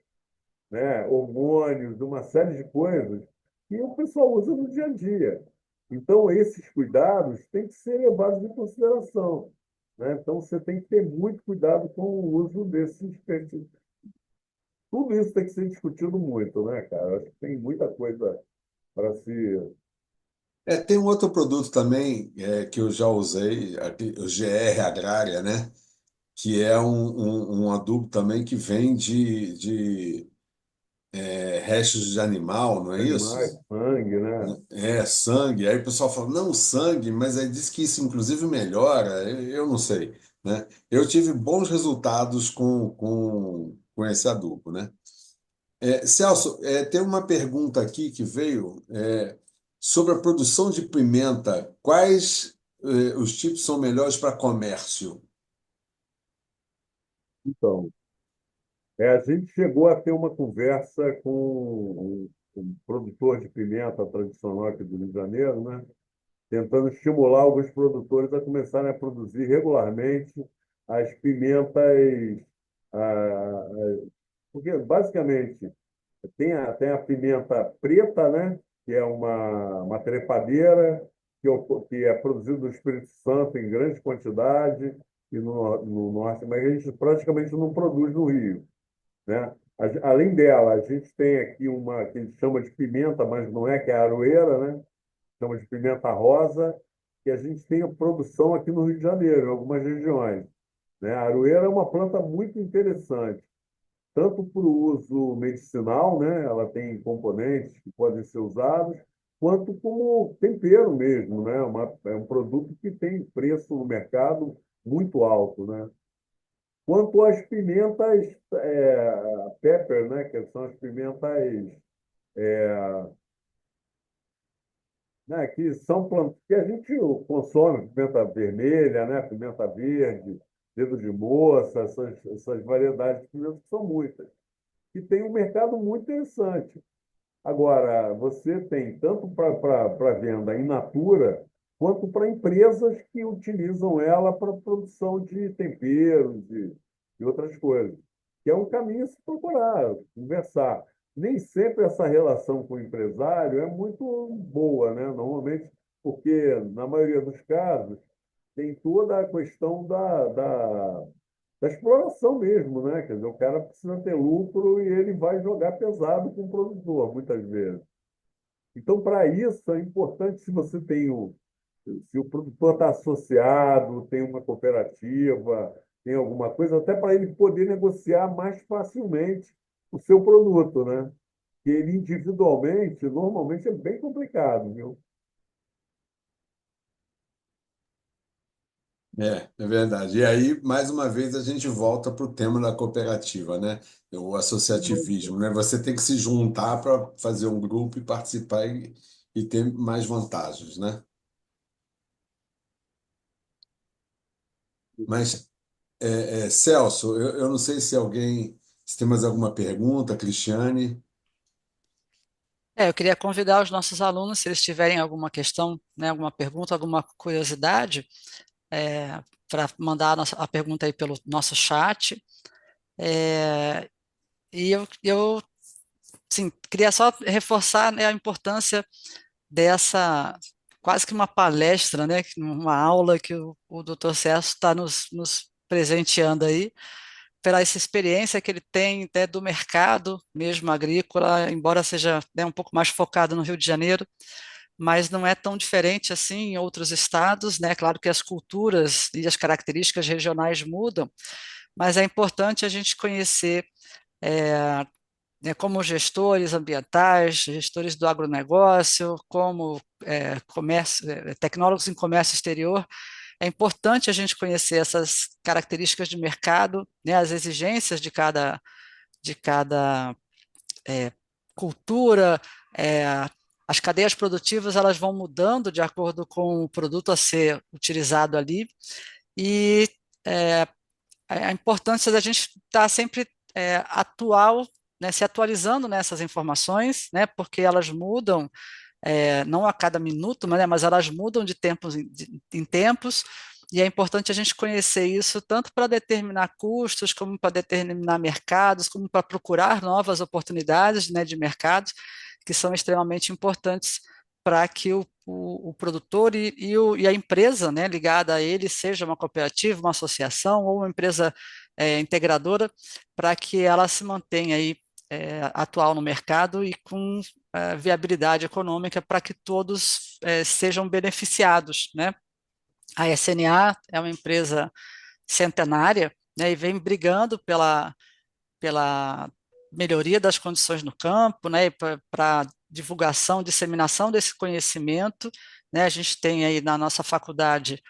né? Hormônios, uma série de coisas que o pessoal usa no dia a dia. Então, esses cuidados têm que ser levados em consideração, né? Então, você tem que ter muito cuidado com o uso desses fertilizantes. Tudo isso tem que ser discutido muito, né, cara? Acho que tem muita coisa para se. Tem um outro produto também que eu já usei, aqui, o GR Agrária, né? Que é um adubo também que vem de restos de animal, não é Animais, isso? sangue, né? Sangue. Aí o pessoal fala, não, sangue, mas aí diz que isso inclusive melhora. Eu não sei, né? Eu tive bons resultados com esse adubo, né? Celso, tem uma pergunta aqui que veio sobre a produção de pimenta. Quais os tipos são melhores para comércio? Então, a gente chegou a ter uma conversa com um produtor de pimenta tradicional aqui do Rio de Janeiro, né? Tentando estimular alguns produtores a começarem a produzir regularmente as pimentas, ah, porque basicamente tem a pimenta preta, né? Que é uma trepadeira que é produzida no Espírito Santo em grande quantidade e no norte, mas a gente praticamente não produz no Rio, né? Além dela, a gente tem aqui uma que a gente chama de pimenta, mas não é, que é a aroeira, né? Chama de pimenta rosa, que a gente tem a produção aqui no Rio de Janeiro, em algumas regiões, né? A aroeira é uma planta muito interessante tanto para o uso medicinal, né? Ela tem componentes que podem ser usados, quanto como tempero mesmo, né? É um produto que tem preço no mercado muito alto, né? Quanto às pimentas pepper, né? Que são as pimentas né? Que são plantas que a gente consome, pimenta vermelha, né? Pimenta verde, dedo de moça, essas variedades de pimentas que são muitas, que tem um mercado muito interessante. Agora, você tem tanto para venda in natura, quanto para empresas que utilizam ela para produção de temperos e outras coisas, que é um caminho a se procurar, conversar. Nem sempre essa relação com o empresário é muito boa, né? Normalmente, porque, na maioria dos casos, tem toda a questão da exploração mesmo, né? Quer dizer, o cara precisa ter lucro e ele vai jogar pesado com o produtor, muitas vezes. Então, para isso, é importante se o produtor está associado, tem uma cooperativa, tem alguma coisa, até para ele poder negociar mais facilmente o seu produto, né? Que ele individualmente, normalmente é bem complicado, viu? É verdade. E aí, mais uma vez, a gente volta para o tema da cooperativa, né? O associativismo, né? Você tem que se juntar para fazer um grupo e participar e ter mais vantagens, né? Mas Celso, eu não sei se tem mais alguma pergunta, Cristiane. Eu queria convidar os nossos alunos, se eles tiverem alguma questão, né, alguma pergunta, alguma curiosidade, para mandar a pergunta aí pelo nosso chat. É, e eu sim, queria só reforçar, né, a importância dessa, quase que uma palestra, né, uma aula que o Dr. Celso está nos presenteando aí, pela essa experiência que ele tem até do mercado mesmo agrícola, embora seja, né, um pouco mais focado no Rio de Janeiro, mas não é tão diferente assim em outros estados, né? Claro que as culturas e as características regionais mudam, mas é importante a gente conhecer, é, né, como gestores ambientais, gestores do agronegócio, como tecnólogos em comércio exterior, é importante a gente conhecer essas características de mercado, né, as exigências de cada é, cultura, é, as cadeias produtivas elas vão mudando de acordo com o produto a ser utilizado ali, e é, a importância da gente estar sempre atual, né, se atualizando nessas informações, né, porque elas mudam, não a cada minuto, mas elas mudam de tempos em tempos, e é importante a gente conhecer isso tanto para determinar custos, como para determinar mercados, como para procurar novas oportunidades, né, de mercados, que são extremamente importantes para que o produtor e a empresa, né, ligada a ele, seja uma cooperativa, uma associação ou uma empresa integradora, para que ela se mantenha aí atual no mercado e com viabilidade econômica para que todos sejam beneficiados, né? A SNA é uma empresa centenária, né, e vem brigando pela melhoria das condições no campo, né, para divulgação, disseminação desse conhecimento, né? A gente tem aí na nossa faculdade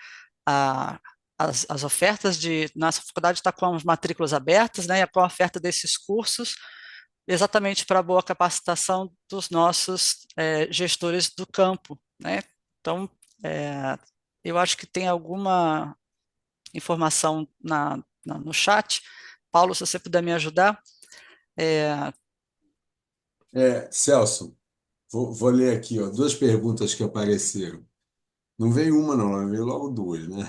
a, as ofertas nossa faculdade está com as matrículas abertas, né, e com a oferta desses cursos, exatamente para a boa capacitação dos nossos gestores do campo, né? Então, é, eu acho que tem alguma informação no chat. Paulo, se você puder me ajudar. É, Celso, vou ler aqui, ó, duas perguntas que apareceram. Não veio uma, não, veio logo duas, né?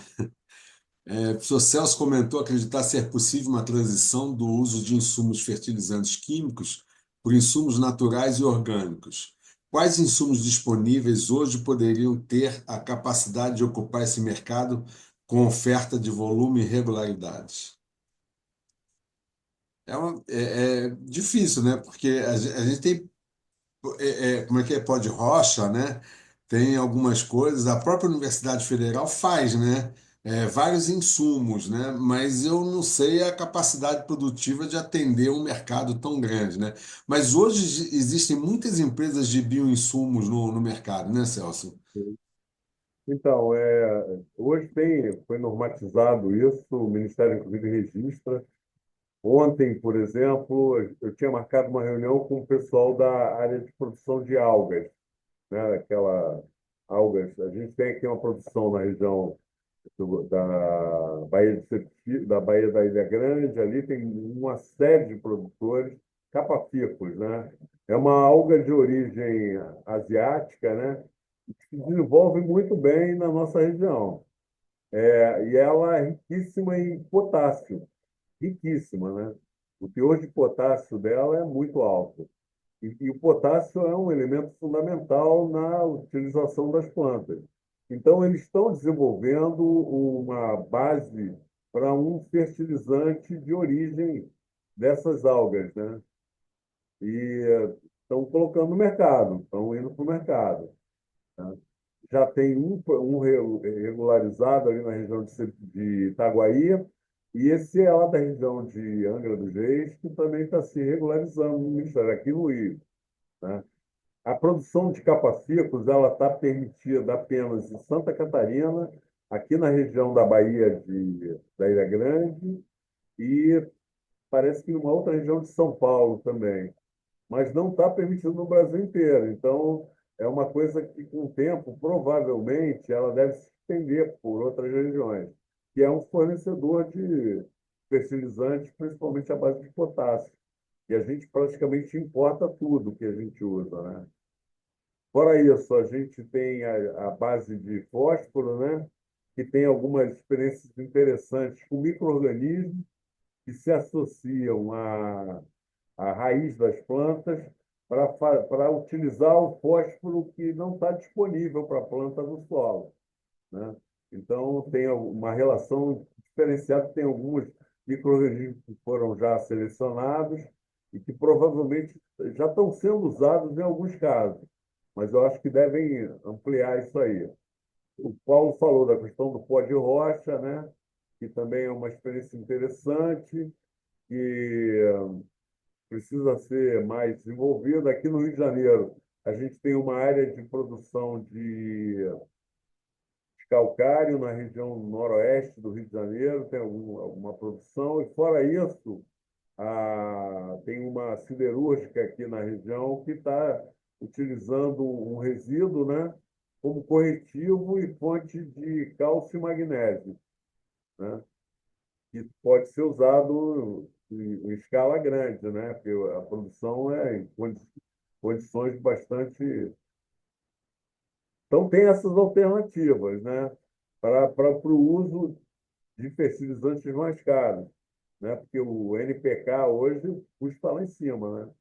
O professor Celso comentou acreditar ser possível uma transição do uso de insumos fertilizantes químicos por insumos naturais e orgânicos. Quais insumos disponíveis hoje poderiam ter a capacidade de ocupar esse mercado com oferta de volume e regularidade? É difícil, né? Porque a gente tem como é que é? Pó de rocha, né? Tem algumas coisas, a própria Universidade Federal faz, né? Vários insumos, né? Mas eu não sei a capacidade produtiva de atender um mercado tão grande, né? Mas hoje existem muitas empresas de bioinsumos no mercado, né, Celso? Então, hoje foi normatizado isso, o Ministério, inclusive, registra. Ontem, por exemplo, eu tinha marcado uma reunião com o pessoal da área de produção de algas, né? Aquela algas. A gente tem aqui uma produção na região da Baía de da Baía da Ilha Grande, ali tem uma série de produtores capaficos, né? É uma alga de origem asiática, né? Que se desenvolve muito bem na nossa região. E ela é riquíssima em potássio, riquíssima, né? O teor de potássio dela é muito alto. E o potássio é um elemento fundamental na utilização das plantas. Então, eles estão desenvolvendo uma base para um fertilizante de origem dessas algas, né? Estão colocando no mercado, estão indo para o mercado, né? Já tem um regularizado ali na região de Itaguaí, e esse é lá da região de Angra dos Reis, que também está se regularizando no Ministério, aqui no Rio, né? A produção de capacicos ela está permitida apenas em Santa Catarina, aqui na região da Bahia da Ilha Grande e parece que em uma outra região de São Paulo também, mas não está permitido no Brasil inteiro. Então, é uma coisa que, com o tempo, provavelmente, ela deve se estender por outras regiões. que é um fornecedor de fertilizantes, principalmente à base de potássio. E a gente praticamente importa tudo que a gente usa, né? Fora isso, a gente tem a base de fósforo, né? Que tem algumas experiências interessantes com micro-organismos que se associam à raiz das plantas para utilizar o fósforo que não está disponível para a planta no solo, né? Então, tem uma relação diferenciada, tem alguns micro-organismos que foram já selecionados e que provavelmente já estão sendo usados em alguns casos, mas eu acho que devem ampliar isso aí. O Paulo falou da questão do pó de rocha, né? Que também é uma experiência interessante, que precisa ser mais desenvolvida. Aqui no Rio de Janeiro, a gente tem uma área de produção de calcário na região noroeste do Rio de Janeiro, tem alguma produção, e fora isso, tem uma siderúrgica aqui na região que está utilizando um resíduo, né, como corretivo e fonte de cálcio e magnésio, né, que pode ser usado em escala grande, né, porque a produção é em condições bastante. Então, tem essas alternativas, né, para o uso de fertilizantes mais caros, né, porque o NPK hoje custa lá em cima,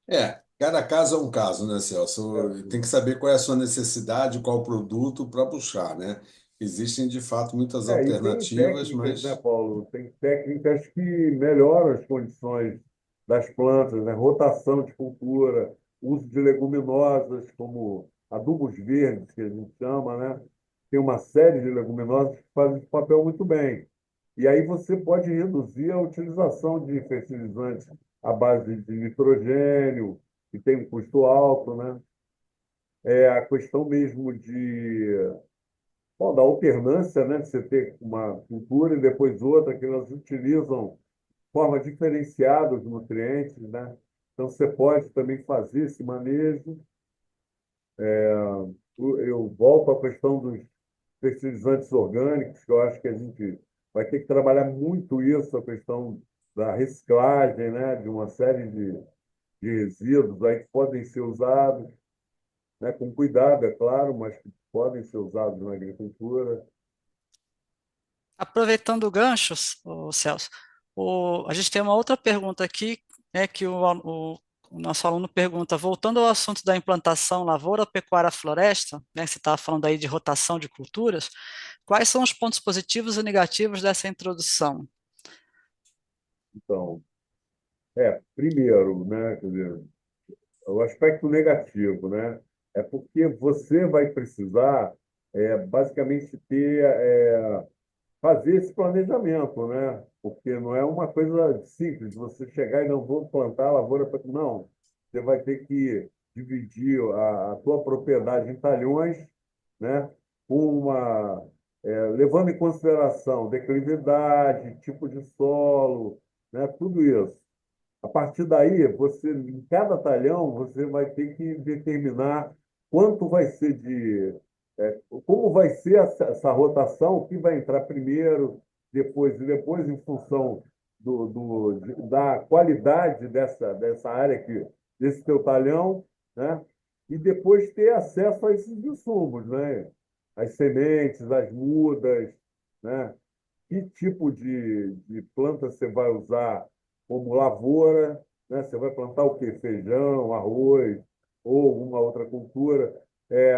né? Cada caso é um caso, né, Celso? Tem que saber qual é a sua necessidade, qual o produto para buscar, né? Existem, de fato, muitas E tem alternativas, técnicas, né, mas Paulo? Tem técnicas que melhoram as condições das plantas, né? Rotação de cultura, uso de leguminosas, como adubos verdes, que a gente chama, né? Tem uma série de leguminosas que fazem esse papel muito bem. E aí você pode reduzir a utilização de fertilizantes à base de nitrogênio, que tem um custo alto, né? É a questão mesmo da alternância, né? De você ter uma cultura e depois outra, que elas utilizam de forma diferenciada os nutrientes, né? Então, você pode também fazer esse manejo. Eu volto à questão dos fertilizantes orgânicos, que eu acho que a gente vai ter que trabalhar muito isso, a questão da reciclagem, né? De uma série de resíduos aí que podem ser usados, né? Com cuidado, é claro, mas que podem ser usados na agricultura. Aproveitando o gancho, o Celso, a gente tem uma outra pergunta aqui, né, que o nosso aluno pergunta, voltando ao assunto da implantação lavoura, pecuária, floresta, né, você estava falando aí de rotação de culturas, quais são os pontos positivos e negativos dessa introdução? Então, primeiro, né, quer dizer, o aspecto negativo, né, é porque você vai precisar, basicamente, fazer esse planejamento, né? Porque não é uma coisa simples, você chegar e não vou plantar a lavoura para. Não, você vai ter que dividir a tua propriedade em talhões, né? Com levando em consideração declividade, tipo de solo, né? Tudo isso. A partir daí, em cada talhão, você vai ter que determinar quanto vai ser como vai ser essa rotação, o que vai entrar primeiro, depois em função da qualidade dessa área desse teu talhão, né? E depois ter acesso a esses insumos, né? As sementes, as mudas, né? Que tipo de planta você vai usar como lavoura, né? Você vai plantar o quê? Feijão, arroz ou alguma outra cultura.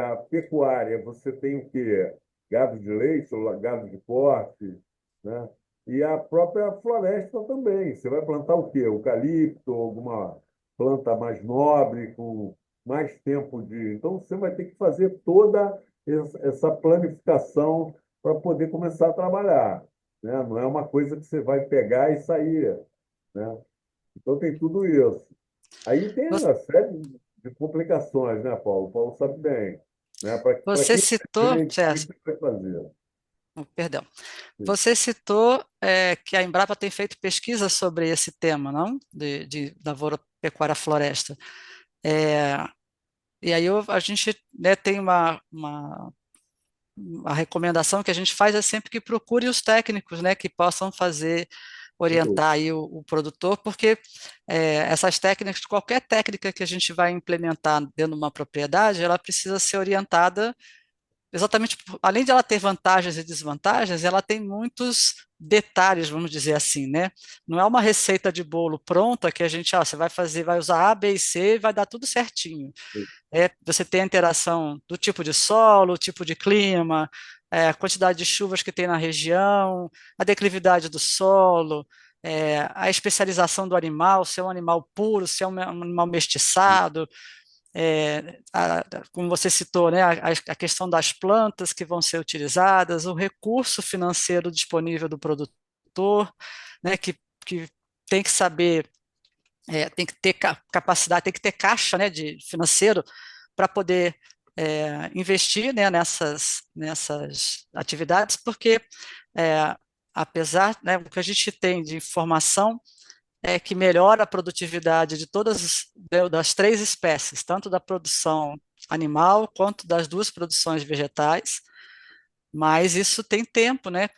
A pecuária, você tem o quê? Gado de leite ou gado de corte, né? E a própria floresta também. Você vai plantar o quê? Eucalipto, alguma planta mais nobre, com mais tempo de. Então, você vai ter que fazer toda essa planificação para poder começar a trabalhar, né? Não é uma coisa que você vai pegar e sair, né? Então tem tudo isso. Aí tem Você uma série de complicações, né, Paulo? O Paulo sabe bem, né? Para você quem citou, pretende, o que Celso, você vai fazer? perdão, Sim. você citou que a Embrapa tem feito pesquisa sobre esse tema, não? De lavoura, pecuária, floresta. É, e aí a gente, né, tem a recomendação que a gente faz é sempre que procure os técnicos, né, que possam fazer, orientar aí o produtor, porque essas técnicas, qualquer técnica que a gente vai implementar dentro de uma propriedade, ela precisa ser orientada exatamente, além de ela ter vantagens e desvantagens, ela tem muitos detalhes, vamos dizer assim, né? Não é uma receita de bolo pronta que a gente, você vai fazer, vai usar A, B e C e vai dar tudo certinho. Você tem a interação do tipo de solo, tipo de clima, a quantidade de chuvas que tem na região, a declividade do solo, a especialização do animal, se é um animal puro, se é um animal mestiçado, como você citou, né, a questão das plantas que vão ser utilizadas, o recurso financeiro disponível do produtor, né, que tem que saber, tem que ter capacidade, tem que ter caixa, né, de financeiro para poder investir, né, nessas atividades, porque apesar, né, o que a gente tem de informação que melhora a produtividade de das três espécies, tanto da produção animal quanto das duas produções vegetais, mas isso tem tempo, né?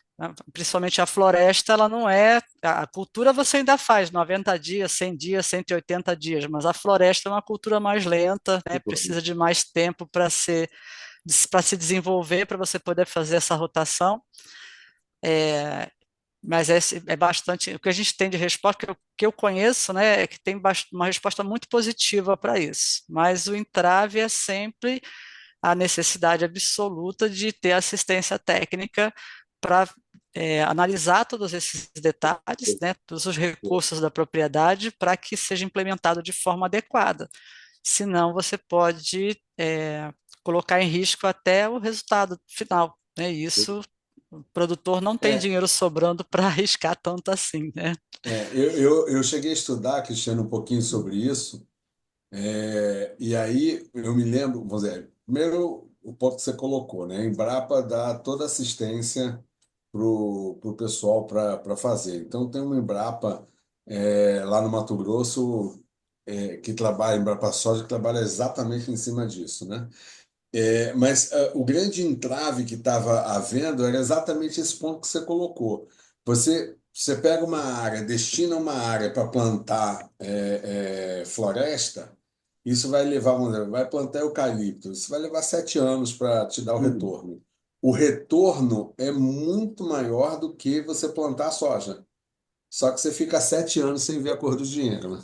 Principalmente a floresta, ela não é. A cultura você ainda faz 90 dias, 100 dias, 180 dias, mas a floresta é uma cultura mais lenta, né? Precisa de mais tempo para se desenvolver, para você poder fazer essa rotação. Mas é bastante. O que a gente tem de resposta, que eu conheço, né, é que tem uma resposta muito positiva para isso. Mas o entrave é sempre a necessidade absoluta de ter assistência técnica para analisar todos esses detalhes, né, todos os recursos da propriedade, para que seja implementado de forma adequada. Senão, você pode colocar em risco até o resultado final, né? Isso o produtor não tem É, dinheiro sobrando para arriscar tanto assim, né? eu cheguei a estudar, Cristiano, um pouquinho sobre isso. E aí eu me lembro, vamos dizer, primeiro o ponto que você colocou, né? A Embrapa dá toda assistência para o pessoal para fazer. Então tem uma Embrapa lá no Mato Grosso que trabalha, Embrapa Soja, que trabalha exatamente em cima disso, né? Mas o grande entrave que estava havendo era exatamente esse ponto que você colocou. Você pega uma área, destina uma área para plantar floresta, isso vai levar, vamos dizer, vai plantar eucalipto, isso vai levar 7 anos para te dar o retorno. O retorno é muito maior do que você plantar soja. Só que você fica 7 anos sem ver a cor do dinheiro, né?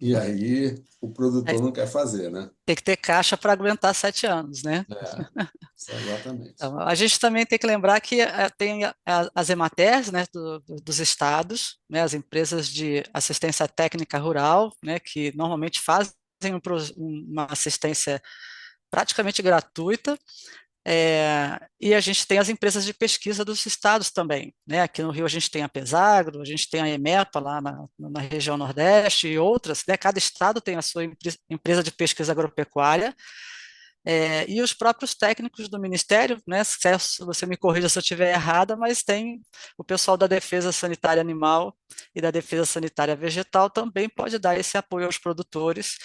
E aí o É, produtor não quer fazer, né? tem que ter caixa para aguentar 7 anos, né? É, exatamente. Então, a gente também tem que lembrar que tem as EMATERs, né, dos estados, né, as empresas de assistência técnica rural, né, que normalmente fazem uma assistência praticamente gratuita. E a gente tem as empresas de pesquisa dos estados também, né? Aqui no Rio a gente tem a Pesagro, a gente tem a EMEPA lá na região Nordeste e outras, né? Cada estado tem a sua empresa de pesquisa agropecuária, e os próprios técnicos do Ministério, né? Se você me corrija se eu estiver errada, mas tem o pessoal da Defesa Sanitária Animal e da Defesa Sanitária Vegetal também pode dar esse apoio aos produtores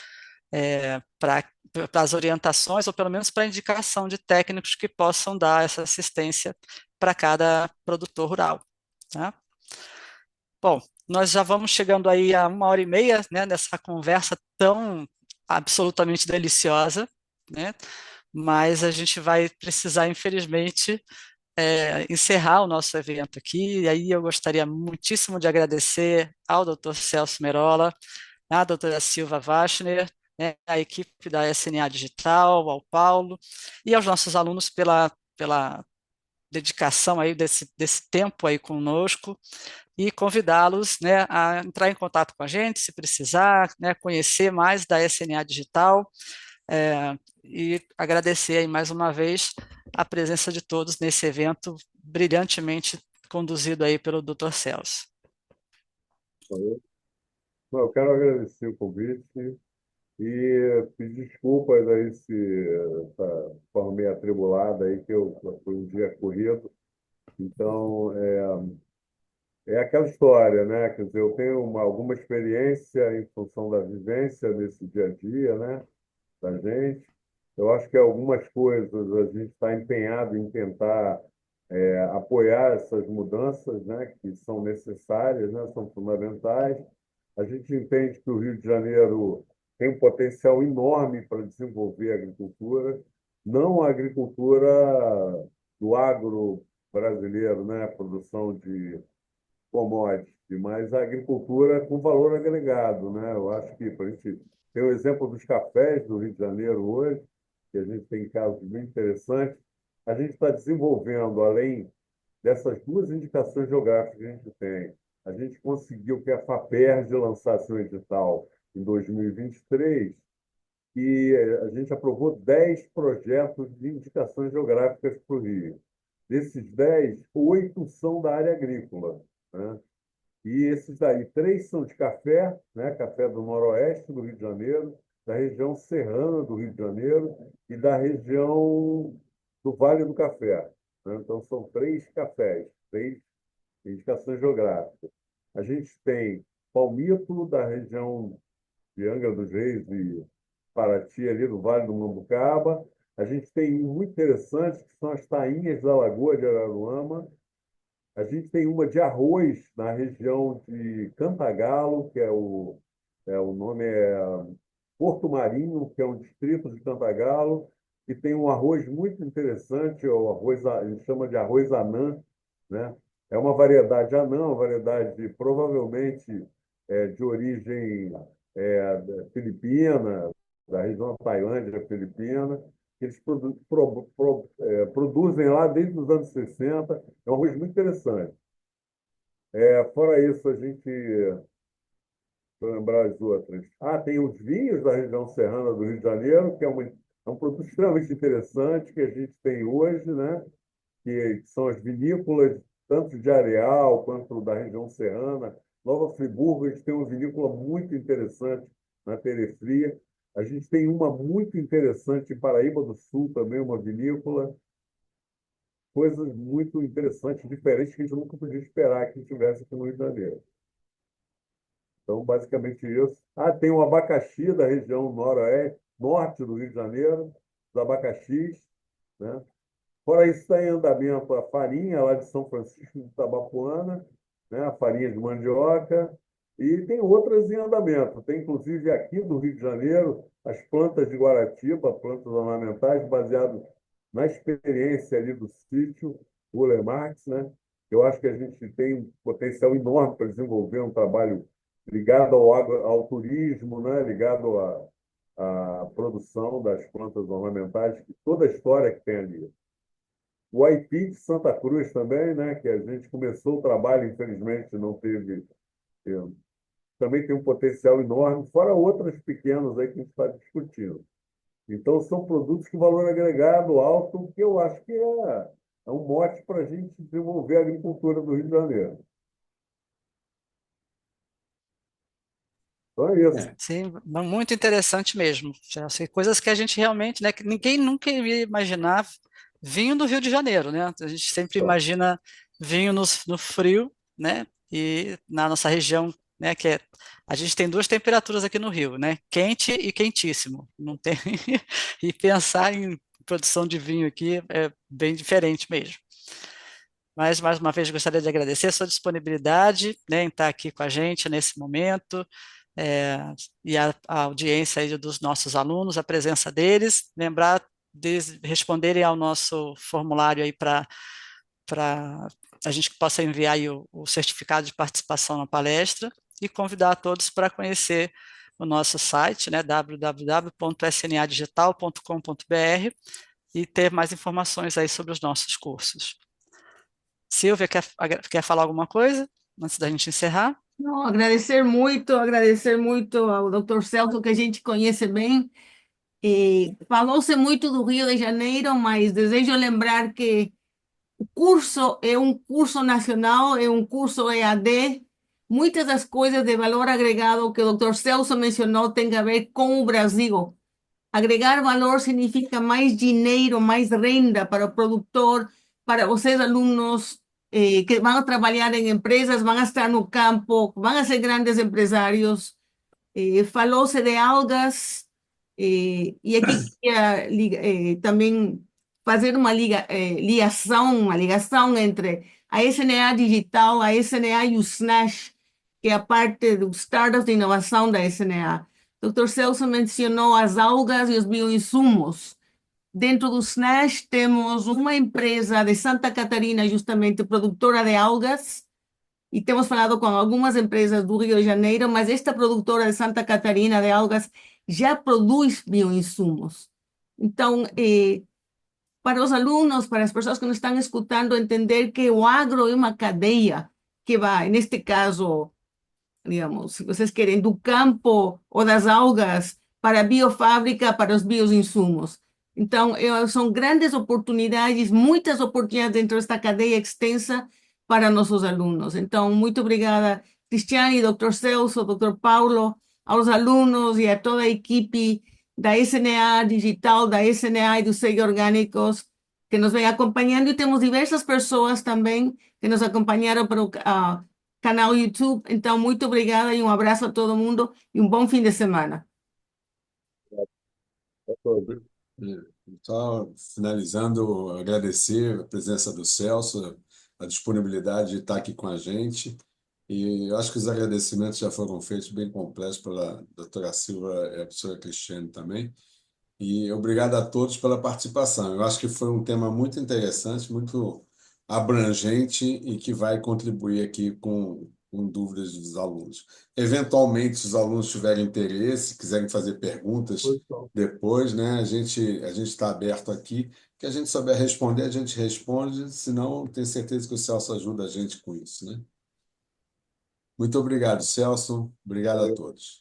para as orientações, ou pelo menos para a indicação de técnicos que possam dar essa assistência para cada produtor rural. Tá? Bom, nós já vamos chegando aí a 1 hora e meia, né, nessa conversa tão absolutamente deliciosa, né? Mas a gente vai precisar, infelizmente, encerrar o nosso evento aqui. E aí eu gostaria muitíssimo de agradecer ao Dr. Celso Merola, à doutora Silva Wachner, né, à equipe da SNA Digital, ao Paulo e aos nossos alunos pela dedicação aí desse tempo aí conosco e convidá-los, né, a entrar em contato com a gente, se precisar, né, conhecer mais da SNA Digital, e agradecer aí mais uma vez a presença de todos nesse evento brilhantemente conduzido aí pelo Dr. Celso. Bom, eu quero agradecer o convite e pedir desculpas aí se essa forma meio atribulada aí, que foi um dia corrido. Então, é aquela história, né? Quer dizer, eu tenho alguma experiência em função da vivência nesse dia a dia, né? Da gente. Eu acho que algumas coisas a gente está empenhado em tentar apoiar essas mudanças, né, que são necessárias, né, são fundamentais. A gente entende que o Rio de Janeiro tem um potencial enorme para desenvolver a agricultura, não a agricultura do agro brasileiro, né, a produção de commodity, mas a agricultura com valor agregado, né? Eu acho que para a gente tem o exemplo dos cafés do Rio de Janeiro hoje, que a gente tem casos bem interessantes. A gente está desenvolvendo, além dessas duas indicações geográficas que a gente tem, a gente conseguiu que a FAPERJ lançasse um edital em 2023 e a gente aprovou 10 projetos de indicações geográficas para o Rio. Desses 10, 8 são da área agrícola, né? E esses daí, 3 são de café, né? Café do Noroeste do Rio de Janeiro, da região serrana do Rio de Janeiro e da região do Vale do Café, né? Então, são 3 cafés, 3 indicações geográficas. A gente tem palmito da região de Angra dos Reis e Paraty, ali do Vale do Mambucaba. A gente tem um muito interessante, que são as tainhas da Lagoa de Araruama. A gente tem uma de arroz na região de Cantagalo, o nome é Porto Marinho, que é um distrito de Cantagalo, e tem um arroz muito interessante, o arroz, a gente chama de arroz anã, né? É uma variedade anã, uma variedade provavelmente de origem filipina, da região da Tailândia filipina, que eles produzem lá desde os anos 60. É um arroz muito interessante. Fora isso, a gente. Vou lembrar as outras. Tem os vinhos da região serrana do Rio de Janeiro, que é um produto extremamente interessante que a gente tem hoje, né? Que são as vinícolas, tanto de Areal quanto da região serrana. Nova Friburgo, a gente tem uma vinícola muito interessante na periferia. A gente tem uma muito interessante em Paraíba do Sul também, uma vinícola. Coisas muito interessantes, diferentes, que a gente nunca podia esperar que tivesse aqui no Rio de Janeiro. Então, basicamente isso. Tem o abacaxi da região noroeste, norte do Rio de Janeiro, os abacaxis, né? Fora isso, está em andamento a farinha lá de São Francisco de Itabapoana, né? A farinha de mandioca, e tem outras em andamento. Tem, inclusive, aqui do Rio de Janeiro, as plantas de Guaratiba, plantas ornamentais, baseadas na experiência ali do sítio Uller Marx, né? Eu acho que a gente tem um potencial enorme para desenvolver um trabalho ligado ao turismo, né? Ligado à produção das plantas ornamentais, toda a história que tem ali. O Aipim de Santa Cruz também, né? Que a gente começou o trabalho, infelizmente não teve tempo. Também tem um potencial enorme, fora outros pequenos aí que a gente está discutindo. Então, são produtos com valor agregado alto, que eu acho que é um mote para a gente desenvolver a agricultura do Rio de Janeiro. Então, é isso. Sim, muito interessante mesmo. Assim, coisas que a gente realmente, né, que ninguém nunca iria imaginar vinho do Rio de Janeiro, né? A gente sempre imagina vinho no frio, né? E na nossa região, né, a gente tem duas temperaturas aqui no Rio, né? Quente e quentíssimo. Não tem e pensar em produção de vinho aqui é bem diferente mesmo. Mas, mais uma vez, gostaria de agradecer a sua disponibilidade, né, em estar aqui com a gente nesse momento, e a audiência aí dos nossos alunos, a presença deles, lembrar de responderem ao nosso formulário aí para a gente possa enviar aí o certificado de participação na palestra e convidar a todos para conhecer o nosso site, né, www.snadigital.com.br, e ter mais informações aí sobre os nossos cursos. Silvia, quer falar alguma coisa antes da gente encerrar? Não, agradecer muito ao Dr. Celso, que a gente conhece bem. Falou-se muito do Rio de Janeiro, mas desejo lembrar que o curso é um curso nacional, é um curso EAD. Muitas das coisas de valor agregado que o Dr. Celso mencionou têm a ver com o Brasil. Agregar valor significa mais dinheiro, mais renda para o produtor, para vocês, alunos, que vão trabalhar em empresas, vão estar no campo, vão ser grandes empresários. Falou-se de algas. E aqui queria também fazer uma ligação entre a SNA Digital, a SNA e o SNASH, que é a parte dos startups de inovação da SNA. O Dr. Celso mencionou as algas e os bioinsumos. Dentro do SNASH temos uma empresa de Santa Catarina, justamente produtora de algas, e temos falado com algumas empresas do Rio de Janeiro, mas esta produtora de Santa Catarina de algas já produz bioinsumos. Então, para os alunos, para as pessoas que nos estão escutando, entender que o agro é uma cadeia que vai, neste caso, digamos, se vocês querem, do campo ou das algas para a biofábrica, para os bioinsumos. Então, são grandes oportunidades, muitas oportunidades dentro desta cadeia extensa para nossos alunos. Então, muito obrigada, Cristiane, Dr. Celso, Dr. Paulo, aos alunos e a toda a equipe da SNA Digital, da SNA e do SEG Orgânicos, que nos vem acompanhando, e temos diversas pessoas também que nos acompanharam para o canal YouTube. Então, muito obrigada e um abraço a todo mundo e um bom fim de semana. Só finalizando, agradecer a presença do Celso, a disponibilidade de estar aqui com a gente. E eu acho que os agradecimentos já foram feitos bem completos pela doutora Silva e a professora Cristiane também. E obrigado a todos pela participação. Eu acho que foi um tema muito interessante, muito abrangente e que vai contribuir aqui com dúvidas dos alunos. Eventualmente, se os alunos tiverem interesse, quiserem fazer perguntas depois, né, a gente está aberto aqui. Que a gente souber responder, a gente responde, senão tenho certeza que o Celso ajuda a gente com isso, né? Muito obrigado, Celso. Obrigado a todos.